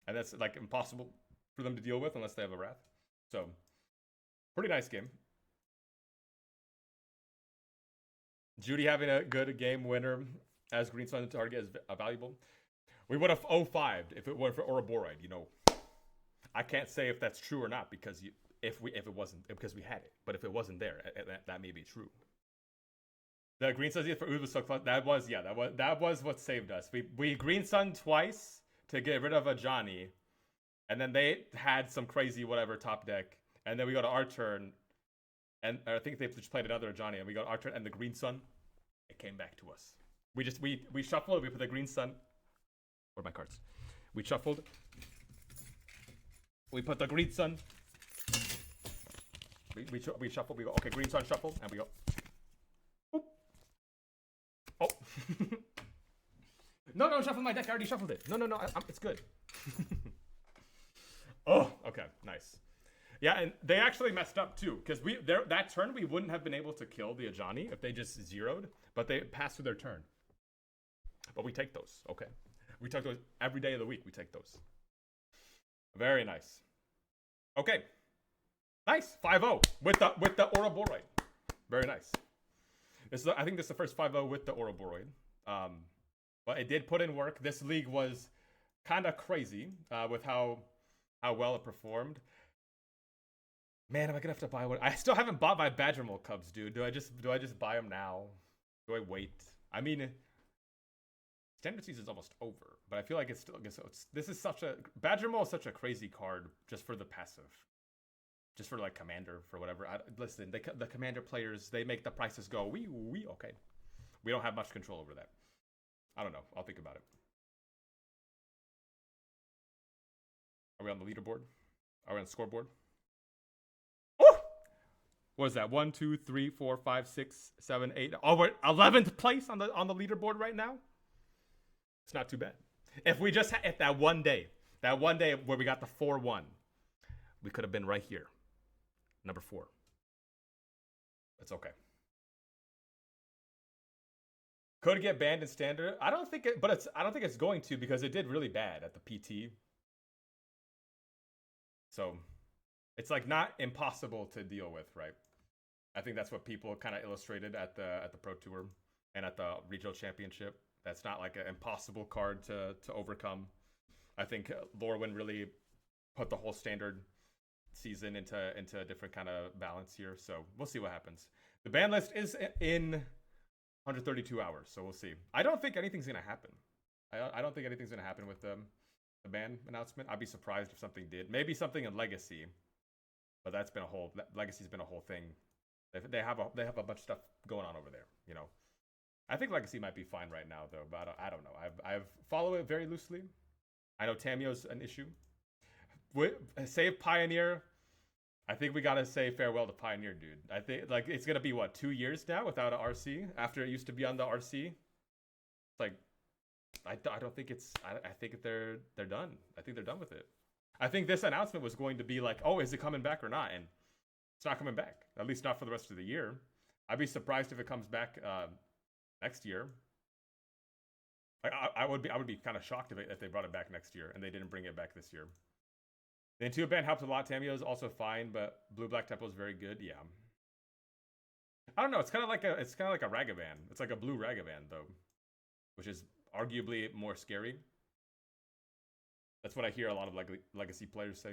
and that's like impossible for them to deal with unless they have a Wrath. So, pretty nice game. Judy having a good game winner as Green Sun target is valuable. We would have 0-5'd if it weren't for Ouroboroid. You know, I can't say if that's true or not because if it wasn't because we had it, but if it wasn't there, that may be true. The Green Sun for Uber so close. That was what saved us. We Green Sun twice to get rid of a Johnny, and then they had some crazy whatever top deck, and then we go to our turn. And I think they just played another Johnny, and we got our turn, and the Green Sun, it came back to us. We shuffled, we put the Green Sun. Where are my cards? We shuffled. We put the Green Sun. We shuffle. We go, okay, Green Sun shuffle. And we go. Oop. Oh. No, don't shuffle my deck. I already shuffled it. No, it's good. Oh, okay, nice. Yeah, and they actually messed up too, because that turn we wouldn't have been able to kill the Ajani if they just zeroed, but they passed through their turn. But we take those, okay. We take those every day of the week. We take those. Very nice. Okay, nice 5-0 with the Ouroboroid. Very nice. I think this is the first 5-0 with the Ouroboroid. But it did put in work. This league was kind of crazy with how well it performed. Man, am I gonna have to buy one? I still haven't bought my Badger Mole Cubs, dude. Do I just buy them now? Do I wait? I mean, standard season is almost over, but I feel like it's still. This is such a Badger Mole is such a crazy card just for the passive, just for like commander for whatever. Listen, the commander players, they make the prices go. We okay. We don't have much control over that. I don't know. I'll think about it. Are we on the leaderboard? Are we on the scoreboard? Oh! What is that? 1, 2, 3, 4, 5, 6, 7, 8. Oh, we're 11th place on the leaderboard right now. It's not too bad. If we just had that one day where we got the 4-1, we could have been right here, number 4. It's okay. Could get banned in standard. I don't think it's going to, because it did really bad at the PT. So it's like not impossible to deal with, right? I think that's what people kind of illustrated at the Pro Tour and at the regional championship. That's not like an impossible card to overcome. I think Lorwyn really put the whole standard season into a different kind of balance here. So we'll see what happens. The ban list is in 132 hours, so we'll see. I don't think anything's gonna happen. I don't think anything's gonna happen with the ban announcement. I'd be surprised if something did. Maybe something in Legacy, but Legacy's been a whole thing. They have a bunch of stuff going on over there, you know. I think Legacy might be fine right now though, but I don't know. I've followed it very loosely. I know Tamio's an issue. Save Pioneer. I think we gotta say farewell to Pioneer, dude. I think like it's gonna be what, 2 years now without an RC after it used to be on the RC. It's like I don't think it's. I think they're done. I think they're done with it. I think this announcement was going to be like, oh, is it coming back or not? And it's not coming back. At least not for the rest of the year. I'd be surprised if it comes back next year. I would be kind of shocked if they brought it back next year and they didn't bring it back this year. The Intuit ban helps a lot. Tamio is also fine, but Blue Black Tempo is very good. Yeah. I don't know. It's kind of like a Ragavan. It's like a blue Ragavan though, which is arguably more scary. That's what I hear a lot of legacy players say.